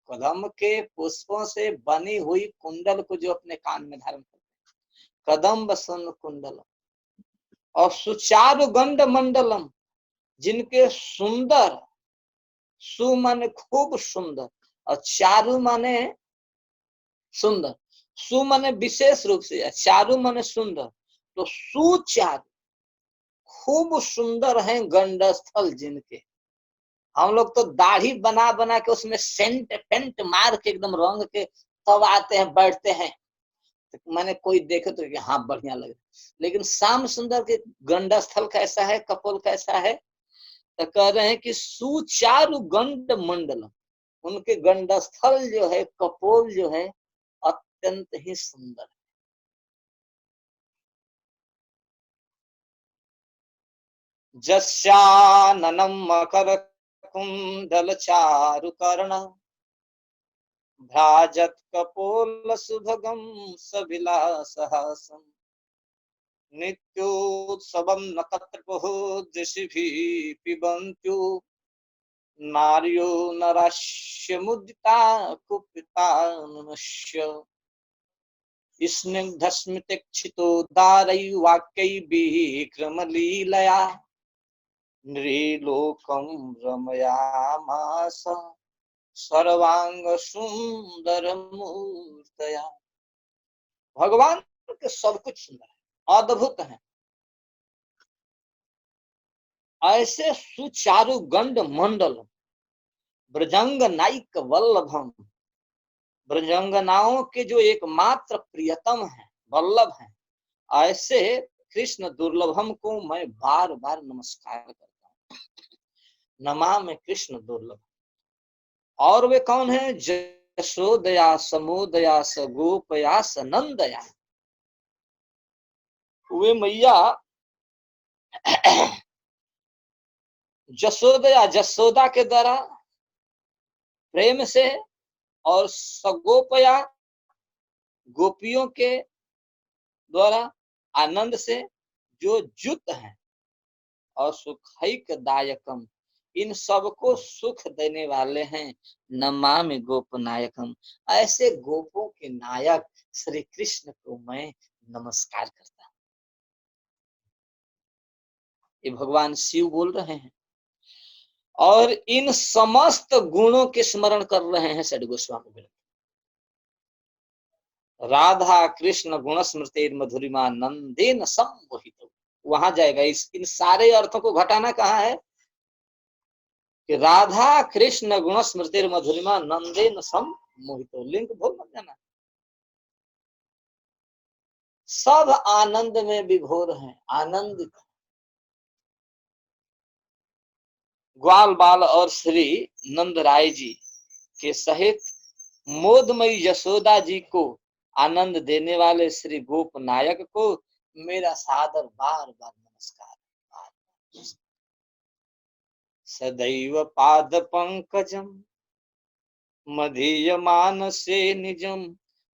कदम्ब के पुष्पों से बनी हुई कुंडल को जो अपने कान में धारण करते हैं, कदम्ब सुन कुंडल। और सुचारु गंड मंडलम, जिनके सुंदर, सु माने खूब सुंदर और चारु माने सुंदर, सु माने विशेष रूप से, चारु माने सुंदर, तो सुचारु खूब सुंदर हैं गंडस्थल जिनके। हम लोग तो दाढ़ी बना बना के उसमें सेंट पेंट मार के एकदम रंग के तब आते हैं, बैठते हैं, तो मैंने कोई देखे तो हाँ बढ़िया लगे। लेकिन श्याम सुंदर के गंडस्थल कैसा है, कपोल कैसा है, तो कह रहे हैं कि सुचारु गंड मंडलम, उनके गंडस्थल जो है, कपोल जो है, अत्यंत ही सुंदर है। जस्याननं मकर कुंडल चारु कर्ण, भ्राजत कपोल सुभगम सविलासहासम, नित्योत्सवम नकत्रपुः दृशिभिः पिबन्त्यो, नार्यो नराश्य मुदिता कुपितानुष्य, स्निग्धस्मितक्षितोदारैर्वाक्यैर्विक्रमलीलया नृलोकं रमयामास सर्वांग सुंदर मूर्तया। भगवान के सब कुछ सुंदर है, अद्भुत है। ऐसे सुचारु गंड मंडल ब्रजंग नायक वल्लभम, ब्रजंगनाओं के जो एकमात्र प्रियतम है, वल्लभ हैं, ऐसे कृष्ण दुर्लभम को मैं बार बार नमस्कार करता हूँ। नमामि कृष्ण दुर्लभ। और वे कौन है? यशोदया समोदया स गोपया स नंदया। वे मैया यशोदया, यशोदा के द्वारा प्रेम से, और सगोपया गोपियों के द्वारा आनंद से जो युक्त हैं, और सुखैक दायकम, इन सबको सुख देने वाले हैं। नमामि गोप नायकम, ऐसे गोपों के नायक श्री कृष्ण को मैं नमस्कार करता हूं। ये भगवान शिव बोल रहे हैं, और इन समस्त गुणों के स्मरण कर रहे हैं षड गोस्वामी। राधा कृष्ण गुण स्मृति मधुरिमा नंदेन सम्मोहित, वहां जाएगा। इन सारे अर्थों को घटाना कहाँ है कि राधा कृष्ण गुण स्मृति मधुरिमा नंदेन सम्मोहित, लिंक भूल मत जाना। सब आनंद में विभोर हैं, आनंदित। ग्वाल बाल और श्री नंद राय जी के सहित मोदमयी यशोदा जी को आनंद देने वाले श्री गोप नायक को मेरा सादर बार बार नमस्कार। सदैव पाद पंकजम मधीयमानसे निजम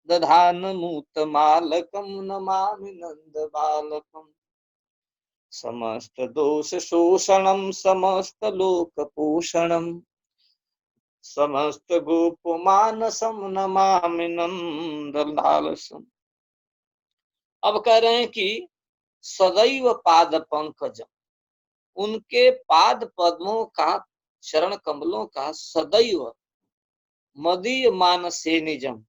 दधानमूत मालकम नमामि नंद बालकम। समस्त दोष शोषणम समस्त लोक पोषणम समस्त गोप मानसम नमामि नंद लालसम। अब कह रहे हैं कि सदैव पाद पंकजम, उनके पाद पद्मों का, चरण कमलों का सदैव मदीय मानसे निजम,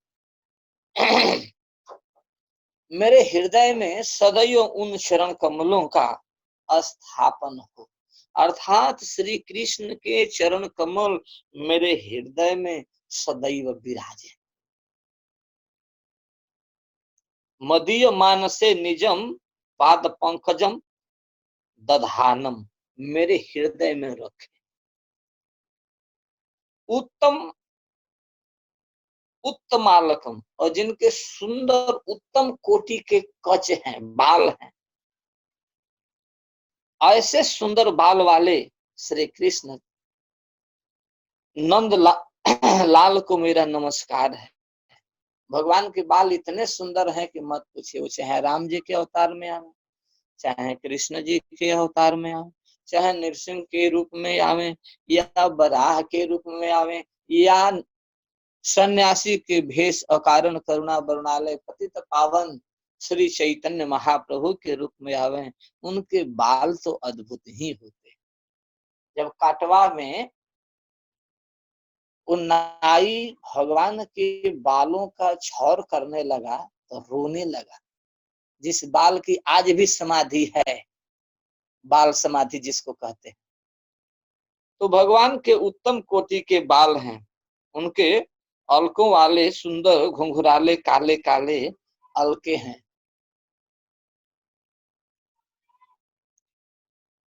मेरे हृदय में सदैव उन चरण कमलों का स्थापन हो। अर्थात श्री कृष्ण के चरण कमल मेरे हृदय में सदैव विराजे। मदीय मानसे निजम पाद पंकजम दधानम, मेरे हृदय में रखे। उत्तम उत्तमालकम, और जिनके सुंदर उत्तम कोटि के कच हैं, बाल हैं, ऐसे सुंदर बाल वाले श्री कृष्ण नंद लाल को मेरा नमस्कार है। भगवान के बाल इतने सुंदर हैं कि मत पूछिए। वो चाहे राम जी के अवतार में आवे, चाहे कृष्ण जी के अवतार में आवे, चाहे नृसिंह के रूप में आवे, या बराह के रूप में आवे, या सन्यासी के भेष अकारण करुणा वरुणालय पतित पावन श्री चैतन्य महाप्रभु के रूप में आवे, उनके बाल तो अद्भुत ही होते। जब काटवा में उन्नाई भगवान के बालों का छौर करने लगा तो रोने लगा। जिस बाल की आज भी समाधि है, बाल समाधि जिसको कहते हैं, तो भगवान के उत्तम कोटि के बाल हैं। उनके अलकों वाले सुंदर घुंघराले काले काले अलके हैं।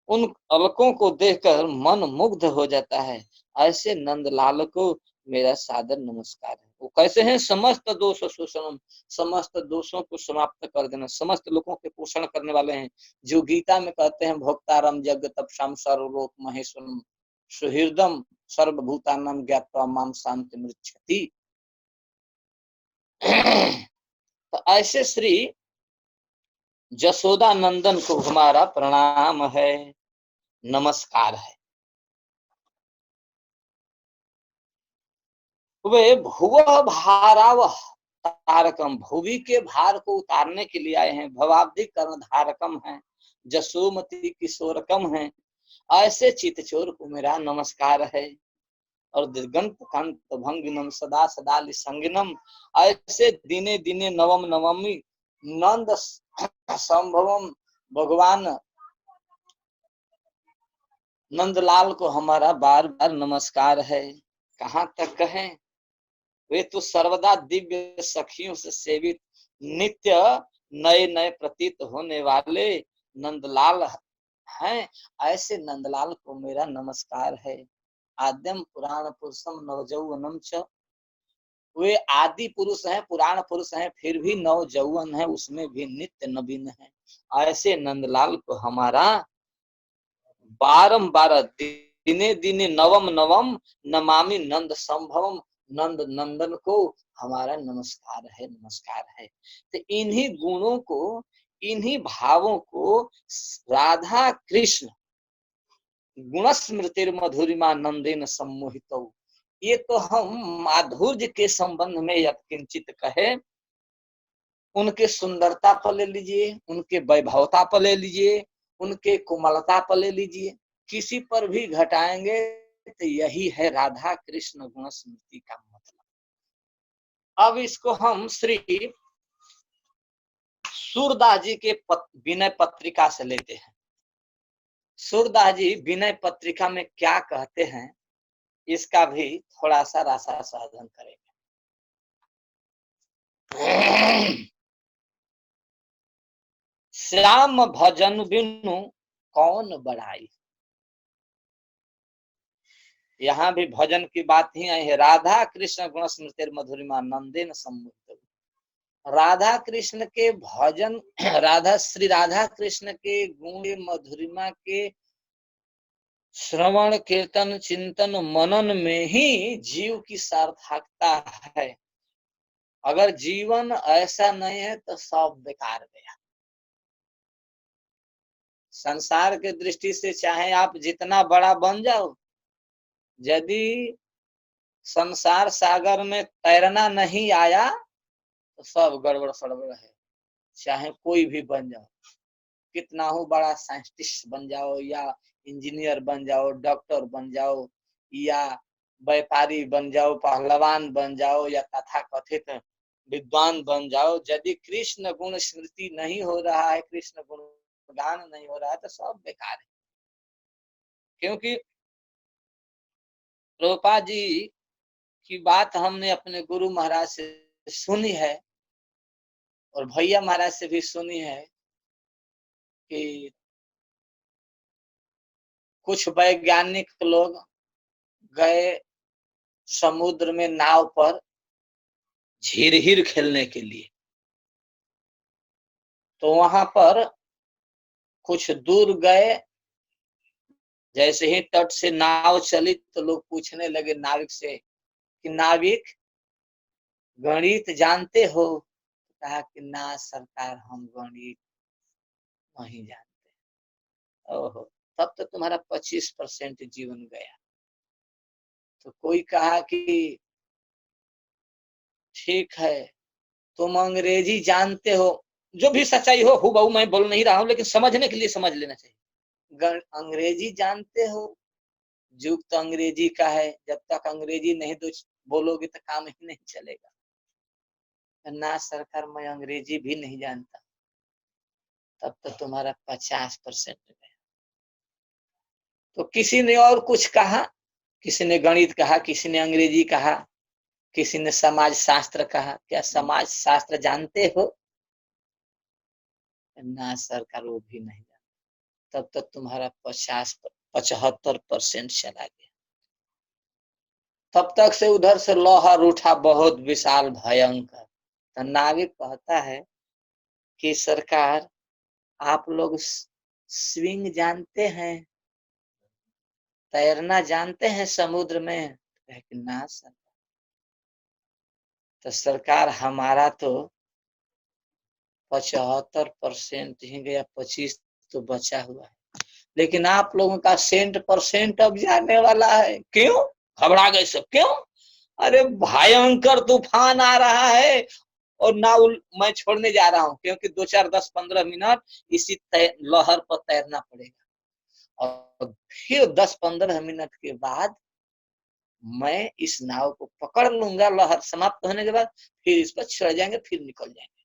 उन अलकों को देखकर मन मुग्ध हो जाता है। ऐसे नंदलाल को मेरा सादर नमस्कार है। वो कैसे हैं? समस्त दोष शोषण, समस्त दोषों को समाप्त कर देना, समस्त लोगों के पोषण करने वाले हैं। जो गीता में कहते हैं भोक्तारम जग तपसाम सर्वलोक महेश्वरम सुहृदम सर्वभूतानाम ज्ञात्वा माम शांति मृच्छति। तो ऐसे श्री जसोदा नंदन को हमारा प्रणाम है, नमस्कार है। वे भुव भारावह तारकम, भुवि के भार को उतारने के लिए आए हैं। भवाब्दि कर्ण धारकम है, जसोमती किशोरकम है। ऐसे चितचोर को मेरा नमस्कार है। और दिगंत कांत भंगिनम सदा सदा संगिनम, ऐसे दिने दिने नवम नवमी नंद संभवम भगवान नंदलाल को हमारा बार बार नमस्कार है। कहाँ तक कहें वे तो सर्वदा दिव्य सखियों से सेवित नित्य नए नए प्रतीत होने वाले नंदलाल हैं। ऐसे नंदलाल को मेरा नमस्कार है। आद्यम पुराण पुरुषम नवजौवनम च, वे आदि पुरुष हैं, पुराण पुरुष हैं, फिर भी नव जौवन है, उसमें भी नित्य नवीन है। ऐसे नंदलाल को हमारा बारंबार दिने दिने नवम नवम नमामि नंद संभवम, नंद नंदन को हमारा नमस्कार है, नमस्कार है। तो इन्हीं गुणों को, इन्हीं भावों को राधा कृष्ण गुणस्मृतिर मधुरिमा नंदेन सम्मोहित, ये तो हम माधुर्य के संबंध में यत्किंचित कहे, उनके सुंदरता पर ले लीजिए, उनके वैभवता पर ले लीजिए, उनके कोमलता पर ले लीजिए, किसी पर भी घटाएंगे तो यही है राधा कृष्ण गुण स्मृति का मतलब। अब इसको हम श्री सूरदास जी के विनय पत्रिका से लेते हैं। सूरदास जी विनय पत्रिका में क्या कहते हैं, इसका भी थोड़ा सा रासा साधन करेंगे। श्याम भजन बिनु कौन बढ़ाई, यहाँ भी भजन की बात ही आई है। राधा कृष्ण गुण स्मृति मधुरिमा नंदेन सम्मुख, राधा कृष्ण के भजन, श्री राधा कृष्ण के गुण मधुरिमा के श्रवण कीर्तन चिंतन मनन में ही जीव की सार्थकता है। अगर जीवन ऐसा नहीं है तो सब बेकार गया। संसार के दृष्टि से चाहे आप जितना बड़ा बन जाओ, यदि संसार सागर में तैरना नहीं आया तो सब गड़बड़ सड़बड़ है। चाहे कोई भी बन जाओ, कितना हो बड़ा साइंटिस्ट बन जाओ, या इंजीनियर बन जाओ, डॉक्टर बन जाओ, या व्यापारी बन जाओ, पहलवान बन जाओ, या तथाकथित विद्वान बन जाओ, यदि कृष्ण गुण स्मृति नहीं हो रहा है, कृष्ण गुण गान नहीं हो रहा है, तो सब बेकार है। क्योंकि प्रभुपाद जी की बात हमने अपने गुरु महाराज से सुनी है और भैया महाराज से भी सुनी है कि कुछ वैज्ञानिक लोग गए समुद्र में नाव पर झीर खेलने के लिए, तो वहां पर कुछ दूर गए, जैसे ही तट से नाव चली तो लोग पूछने लगे नाविक से कि नाविक गणित जानते हो? कहा कि ना सरकार, हम गणित नहीं जानते। ओहो, तब तो तुम्हारा 25% जीवन गया। तो कोई कहा कि ठीक है, तुम अंग्रेजी जानते हो, जो भी सच्चाई हो हूबहू मैं बोल नहीं रहा हूं, लेकिन समझने के लिए समझ लेना चाहिए। अंग्रेजी जानते हो, युग तो अंग्रेजी का है, जब तक अंग्रेजी नहीं तो बोलोगे तो काम ही नहीं चलेगा। ना सरकार, मैं अंग्रेजी भी नहीं जानता। तब तो तुम्हारा 50% गया। तो किसी ने और कुछ कहा, किसी ने गणित कहा, किसी ने अंग्रेजी कहा, किसी ने समाज शास्त्र कहा। क्या समाज शास्त्र जानते हो? ना सरकार, वो भी नहीं जानता। तब तक तुम्हारा 75% चला गया। तब तक से उधर से लहर उठा बहुत विशाल भयंकर। तो नाविक कहता है कि सरकार, आप लोग स्विंग जानते हैं, तैरना जानते हैं समुद्र में? ना सर। तो सरकार, हमारा तो 75% ही गया, 25 तो बचा हुआ है, लेकिन आप लोगों का 100% अब जाने वाला है। क्यों घबरा गए सब? क्यों? अरे भयंकर तूफान आ रहा है और नाव मैं छोड़ने जा रहा हूं, क्योंकि 2 4 10 15 मिनट इसी लहर पर तैरना पड़ेगा, और फिर 10 15 मिनट के बाद मैं इस नाव को पकड़ लूंगा, लहर समाप्त होने के बाद फिर इस पर चढ़ जाएंगे, फिर निकल जाएंगे।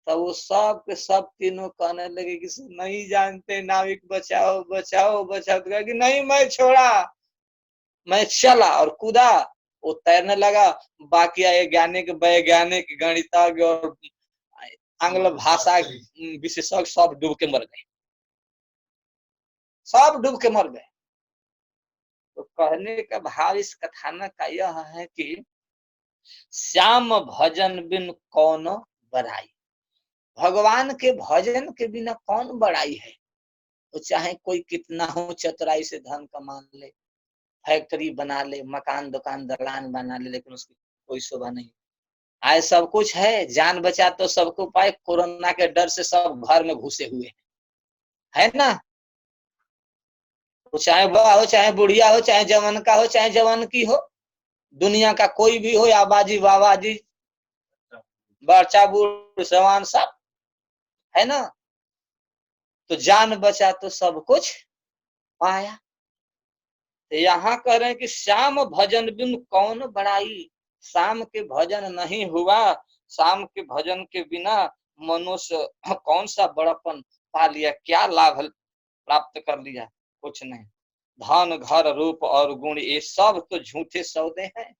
तो वो सब के सब तीनों कहने लगे कि नहीं जानते नाविक, बचाओ बचाओ बचाओ। तो कहा कि नहीं, मैं छोड़ा, मैं चला और कूदा वो तैरने लगा, बाकी वैज्ञानिक वैज्ञानिक गणितज्ञ और आंग्ल भाषा विशेषज्ञ सब डूब के मर गए, सब डूब के मर गए। तो कहने का भाव इस कथानक का यह है कि श्याम भजन बिन कौन बड़ाई, भगवान के भजन के बिना कौन बड़ाई है। तो चाहे कोई कितना हो चतुराई से धन कमा ले, फैक्ट्री बना ले, मकान दुकान दलान बना ले, लेकिन उसकी कोई शोभा नहीं। आए सब कुछ है, जान बचा तो सबको पाए, कोरोना के डर से सब घर में घुसे हुए है ना। तो चाहे बड़ा हो, चाहे बुढ़िया हो, चाहे जवान का हो, चाहे जवान की हो, दुनिया का कोई भी हो, आबाजी बाबाजी, बच्चा बूढ़ जवान सब है ना। तो जान बचा तो सब कुछ पाया। तो यहाँ कह रहे हैं कि श्याम भजन बिन कौन बड़ाई, शाम के भजन नहीं हुआ, शाम के भजन के बिना मनुष्य कौन सा बड़पन पा लिया, क्या लाभ प्राप्त कर लिया, कुछ नहीं। धन घर रूप और गुण ये सब तो झूठे सौदे हैं।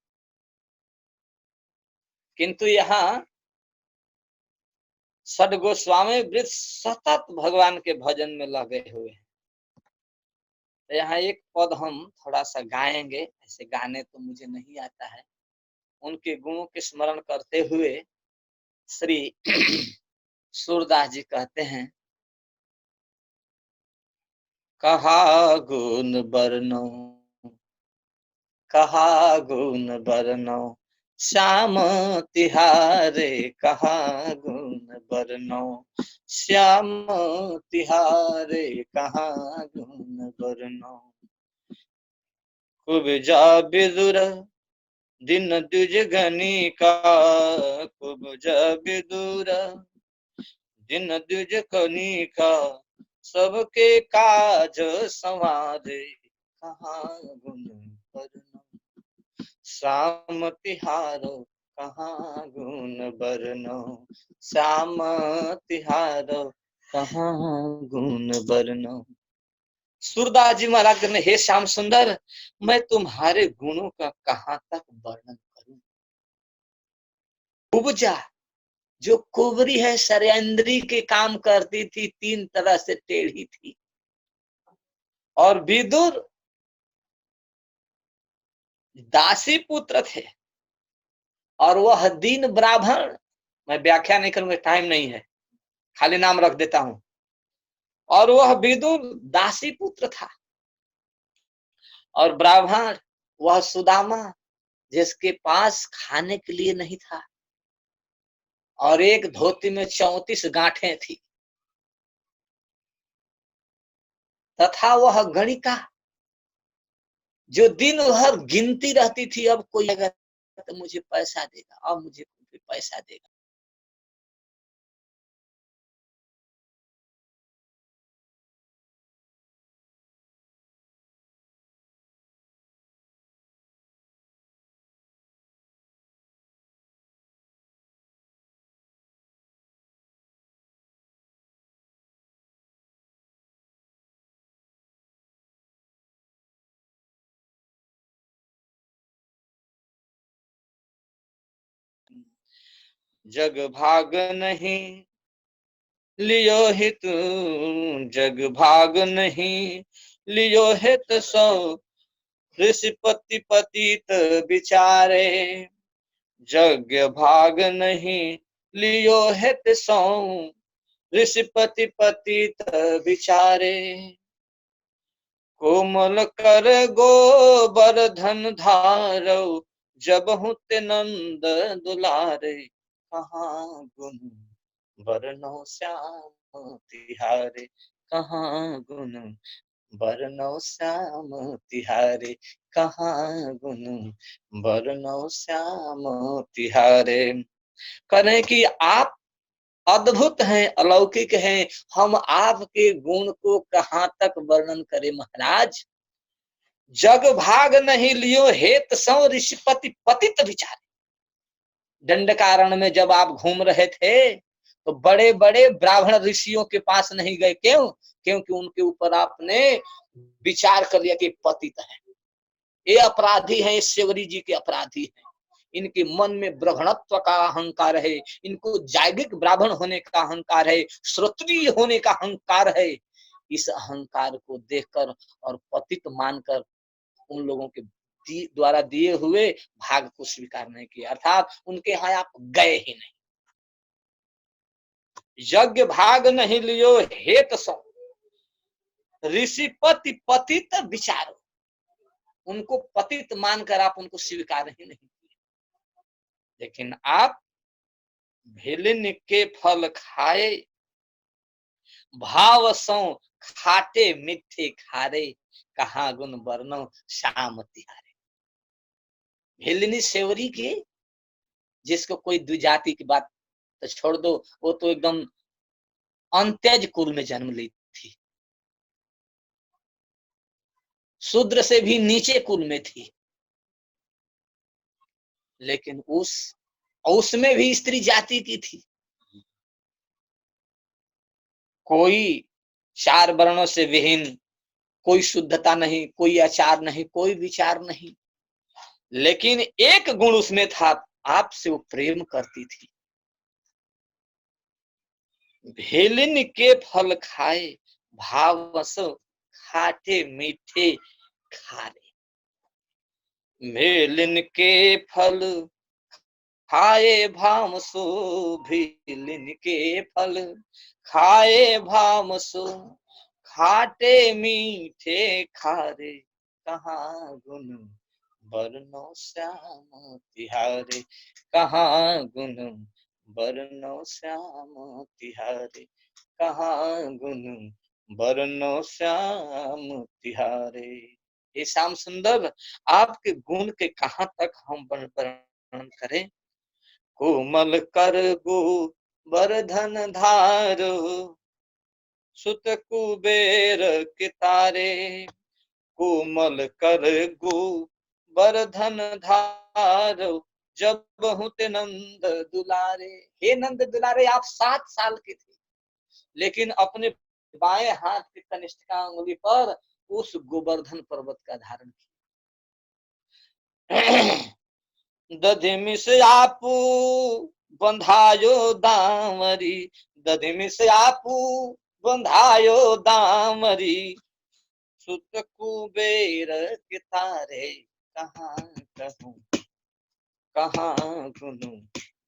किंतु यहाँ सद गोस्वामी वृद्ध सतत भगवान के भजन में लगे हुए हैं। तो यहाँ एक पद हम थोड़ा सा गाएंगे, ऐसे गाने तो मुझे नहीं आता है। उनके गुणों के स्मरण करते हुए श्री सूरदास जी कहते हैं, कहा गुण बरनो, कहा गुण बरनो, श्याम तिहारे, कहा गुण बरनो, श्याम तिहारे, कहा गुण बरनो। कुब्जा विदुर दिन द्विज गणिका, कुब्जा विदुर दिन द्विज गणिका, सबके काज संवारे, कहा गुण बरनो, श्याम तिहारो, कहा गुण बरनो, श्याम तिहारो, कहा गुण बरनो। सूरदास जी महाराज ने, हे श्याम सुंदर, मैं तुम्हारे गुणों का कहां तक वर्णन करूं। उपजा जो कुबरी है, शरेंद्री के काम करती थी, तीन तरह से टेढ़ी थी। और विदुर दासी पुत्र थे, और वह दीन ब्राह्मण, मैं व्याख्या नहीं करूंगा, टाइम नहीं है, खाली नाम रख देता हूं। और वह विदुर दासी पुत्र था, और ब्राह्मण वह सुदामा, जिसके पास खाने के लिए नहीं था, और एक धोती में 34 गांठें थी। तथा वह गणिका, जो दिन भर गिनती रहती थी, अब कोई अगर तो मुझे पैसा देगा, अब मुझे कोई पैसा देगा। जग भाग नहीं लियो हित, जग भाग नहीं लियो हित, सो ऋषिपति पतित विचारे। जग भाग नहीं लियो हित, सो ऋषिपति पतित विचारे। कोमल कर गोवर्धन धारो, जब हुते नंद दुलारे, कहाँ गुण बरनो श्याम तिहारे, कहाँ गुण बरनो श्याम तिहारे, कहाँ गुण बरनो श्याम तिहारे। करें कि आप अद्भुत हैं, अलौकिक हैं, हम आपके गुण को कहां तक वर्णन करें महाराज। जग भाग नहीं लियो हेत सौ, ऋषिपति पतित विचारे। दंडकारण्य में जब आप घूम रहे थे, तो बड़े बड़े ब्राह्मण ऋषियों के पास नहीं गए, क्यों? क्योंकि उनके ऊपर आपने विचार कर लिया कि पतित है, ये अपराधी हैं, ये सेवरी जी के अपराधी हैं। इनके मन में ब्राह्मणत्व का अहंकार है, इनको जागतिक ब्राह्मण होने का अहंकार है, श्रोत्रिय होने का अहंकार है। इस अहंकार को देखकर और पतित मानकर उन लोगों के द्वारा दिए हुए भाग को स्वीकार नहीं किया, अर्थात उनके यहाँ आप गए ही नहीं। यज्ञ भाग नहीं लियो हेत सो ऋषि पति पतित विचारो, उनको पतित मानकर आप उनको स्वीकार ही नहीं किए। लेकिन आप भिलिन के फल खाए भाव सो खाटे मिठे खारे, कहाँ गुण वर्णो श्याम तिहारे। भिलिनी सेवरी के, जिसको कोई द्विजाति की बात तो छोड़ दो, वो तो एकदम अंत्यज कुल में जन्म ली थी, शूद्र से भी नीचे कुल में थी। लेकिन उसमें भी स्त्री जाति की थी। कोई चार वर्णों से विहीन, कोई शुद्धता नहीं, कोई आचार नहीं, कोई विचार नहीं, लेकिन एक गुण उसमें था, आपसे वो प्रेम करती थी। भेलिन के फल खाए भावस खाटे मीठे खारे। भेलिन के फल खाए भामसो, भेलिन के फल खाए भामसो खाटे मीठे खारे, कहाँ गुण वर्णो श्याम तिहारे, कहाँ गुण वर्णो श्याम तिहारे, कहाँ गुण वर्णो श्याम तिहारे। हे श्याम सुंदर, आपके गुण के कहाँ तक हम वर्णन करें। कोमल कर गो वर्धन धारो, सुत कुबेर कितारे, कोमल कर गो वर्धन धारो, जब बहुत नंद दुलारे। हे नंद दुलारे, आप 7 साल के थे, लेकिन अपने बाएं हाथ की कनिष्ठिका अंगुली पर उस गोवर्धन पर्वत का धारण किया। दधिमि से आपू बंधायो दामरी, दधिमि से आपू बंधायो दामरी, सुत कुबेर के तारे, कहाँ कहूँ कहाँ गुनु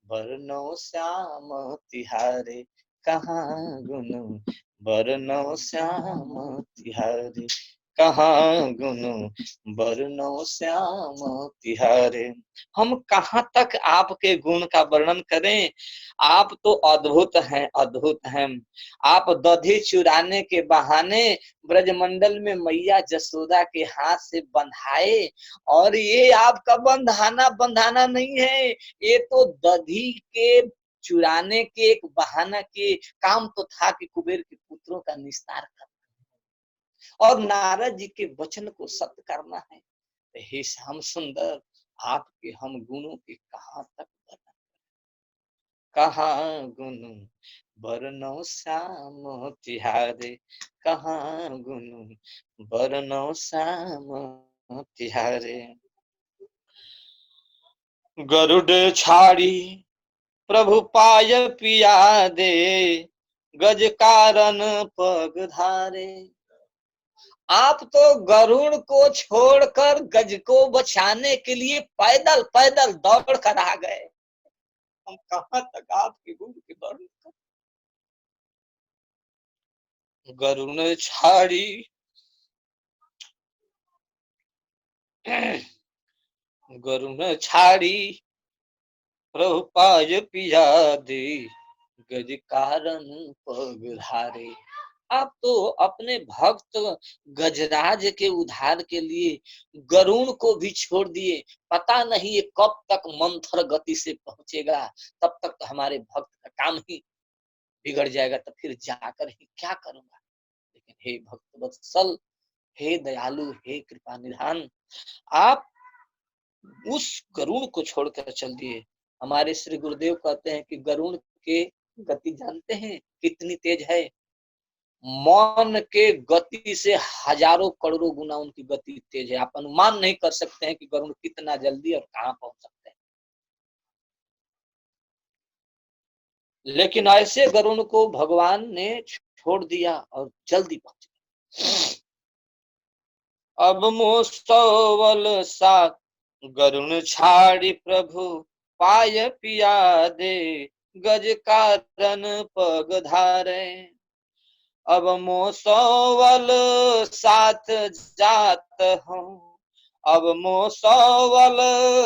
वर्णो श्याम तिहारे, कहाँ गुनु वर्णो श्याम तिहारे, कहाँ गुनु वर्णो श्याम तिहारे। हम कहाँ तक आपके गुण का वर्णन करें। आप तो अद्भुत हैं, अद्भुत हैं। आप दधी चुराने के बहाने ब्रजमंडल में मैया जसोदा के हाथ से बंधाए, और ये आपका बंधाना बंधाना नहीं है, ये तो दधी के चुराने के एक बहाना के काम तो था कि कुबेर के पुत्रों का निस्तार करना और नारद जी के वचन को सत्य करना है। हे श्याम सुंदर, आपके हम गुणों के कहाँ तक वर्णन, कहाँ गुण वर्णो श्याम तिहारे, कहाँ गुण वर्णो श्याम तिहारे। गरुड़ छाड़ी प्रभु पाय पिया दे, गज कारण पग धारे। आप तो गरुड़ को छोड़कर गज को बचाने के लिए पैदल पैदल दौड़ कर आ गए। हम कहाँ तक आपके गुण के वर्णन करें। गरुड़ छाड़ी गरुड़ छाड़ी प्रभु पाय पिया दे, गज कारण पग धारे। आप तो अपने भक्त गजराज के उद्धार के लिए गरुण को भी छोड़ दिए। पता नहीं ये कब तक मंथर गति से पहुंचेगा, तब तक तो हमारे भक्त का काम ही बिगड़ जाएगा, तो फिर जाकर ही क्या करूंगा। लेकिन हे भक्त वत्सल, हे दयालु, हे कृपा निधान, आप उस गरुण को छोड़कर चल दिए। हमारे श्री गुरुदेव कहते हैं कि गरुण के गति जानते हैं कितनी तेज है। मौन के गति से हजारों करोड़ों गुना उनकी गति तेज है। आप अनुमान नहीं कर सकते हैं कि गरुड़ कितना जल्दी और कहां पहुंच सकते हैं। लेकिन ऐसे गरुड़ को भगवान ने छोड़ दिया और जल्दी पहुंच गए। अब मोस्तवल सात गरुण छाड़ी प्रभु पाय पिया दे गज कारण पग धारे। अब मोसवल साथ जात हूँ, अब मोसवल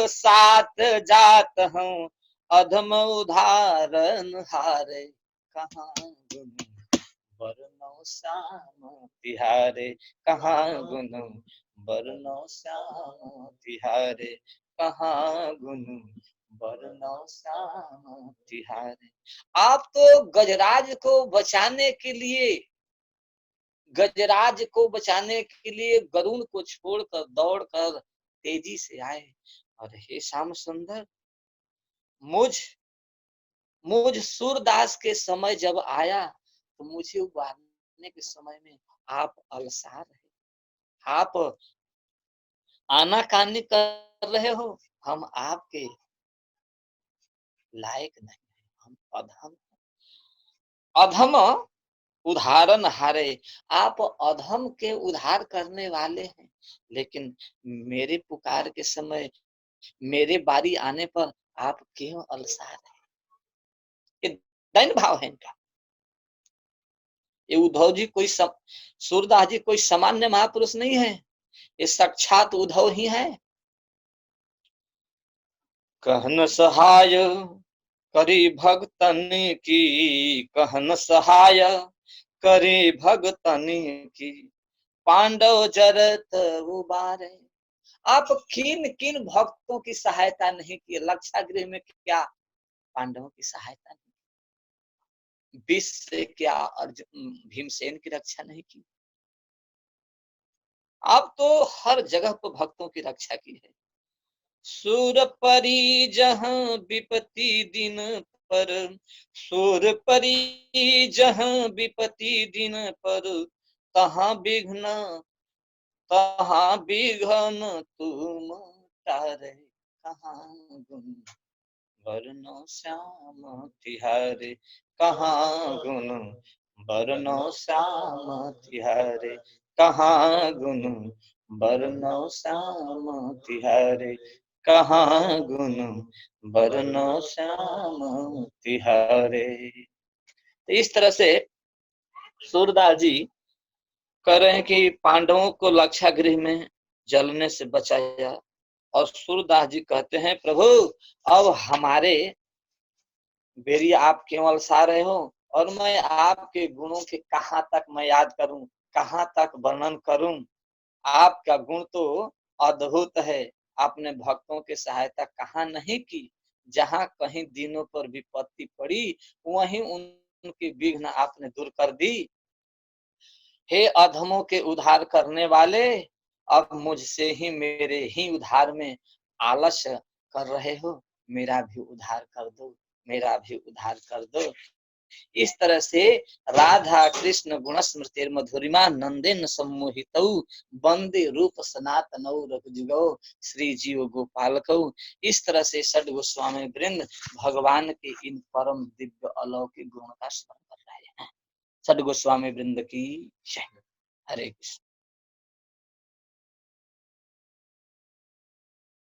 साथ जात हूँ, अधम उदाहरण हारे कहाँ गुन बरनौ श्याम तिहारे, कहाँ गुन बरनौ श्याम तिहारे, कहाँ गुन बरनौ श्याम तिहारे। आप तो गजराज को बचाने के लिए, गजराज को बचाने के लिए गरुड़ को छोड़कर दौड़कर तेजी से आए। और हे श्याम सुंदर, मुझ मुझ सूरदास के समय जब आया तो मुझे उबारने के समय में आप अलसा रहे, आप आनाकानी कर रहे हो। हम आपके लायक नहीं, हम अधम अधम उदाहरण हारे। आप अधम के उद्धार करने वाले हैं, लेकिन मेरे पुकार के समय, मेरे बारी आने पर आप क्यों अलसा रहे। ये दैन भाव है इनका। ये उद्धव जी कोई सूरदास जी कोई सामान्य महापुरुष नहीं है, ये साक्षात उद्धव ही है। कहन सहाय करी भगतन की, कहन सहाय करी भगतन की, पांडव जरत उबारे। आप किन किन भक्तों की सहायता नहीं की। लक्षागृह में क्या पांडवों की सहायता नहीं, विष से क्या अर्जुन भीमसेन की रक्षा नहीं की। आप तो हर जगह पर भक्तों की रक्षा की है। सूर परी जहां विपत्ति दिन पर, सूर परी जहां विपत्ति दिन पर, तहां विघ्न तहां विघ्न तुम तारे, कहाँ गुण बरनौ श्याम तिहारे, कहाँ गुण बरनौ श्याम तिहारे, कहाँ गुण बरनौ श्याम तिहारे, कहाँ गुण बरनौ श्याम तिहारे। तो इस तरह से सूरदास जी कह रहे हैं कि पांडवों को लक्षागृह में जलने से बचाया। और सूरदास जी कहते हैं, प्रभु अब हमारे बेरी आप केवल सा रहे हो, और मैं आपके गुणों के कहाँ तक मैं याद करूं, कहाँ तक वर्णन करूं। आपका गुण तो अद्भुत है। आपने भक्तों की सहायता कहाँ नहीं की। जहाँ कहीं दिनों पर विपत्ति पड़ी वहीं उनकी विघ्न आपने दूर कर दी। हे अधमों के उद्धार करने वाले, अब मुझसे ही मेरे ही उद्धार में आलस्य कर रहे हो। मेरा भी उद्धार कर दो, मेरा भी उद्धार कर दो। इस तरह से राधा कृष्ण गुण स्मृति मधुरिमा नंदेन सम्मोहितौ वंदे रूप सनातनौ रघुजुगौ श्री जीव गोपालकौ। इस तरह से षड गोस्वामी वृंद भगवान के इन परम दिव्य अलौकिक गुण का स्मरण कर रहे हैं। षड गोस्वामी वृंद की जय। हरे कृष्ण।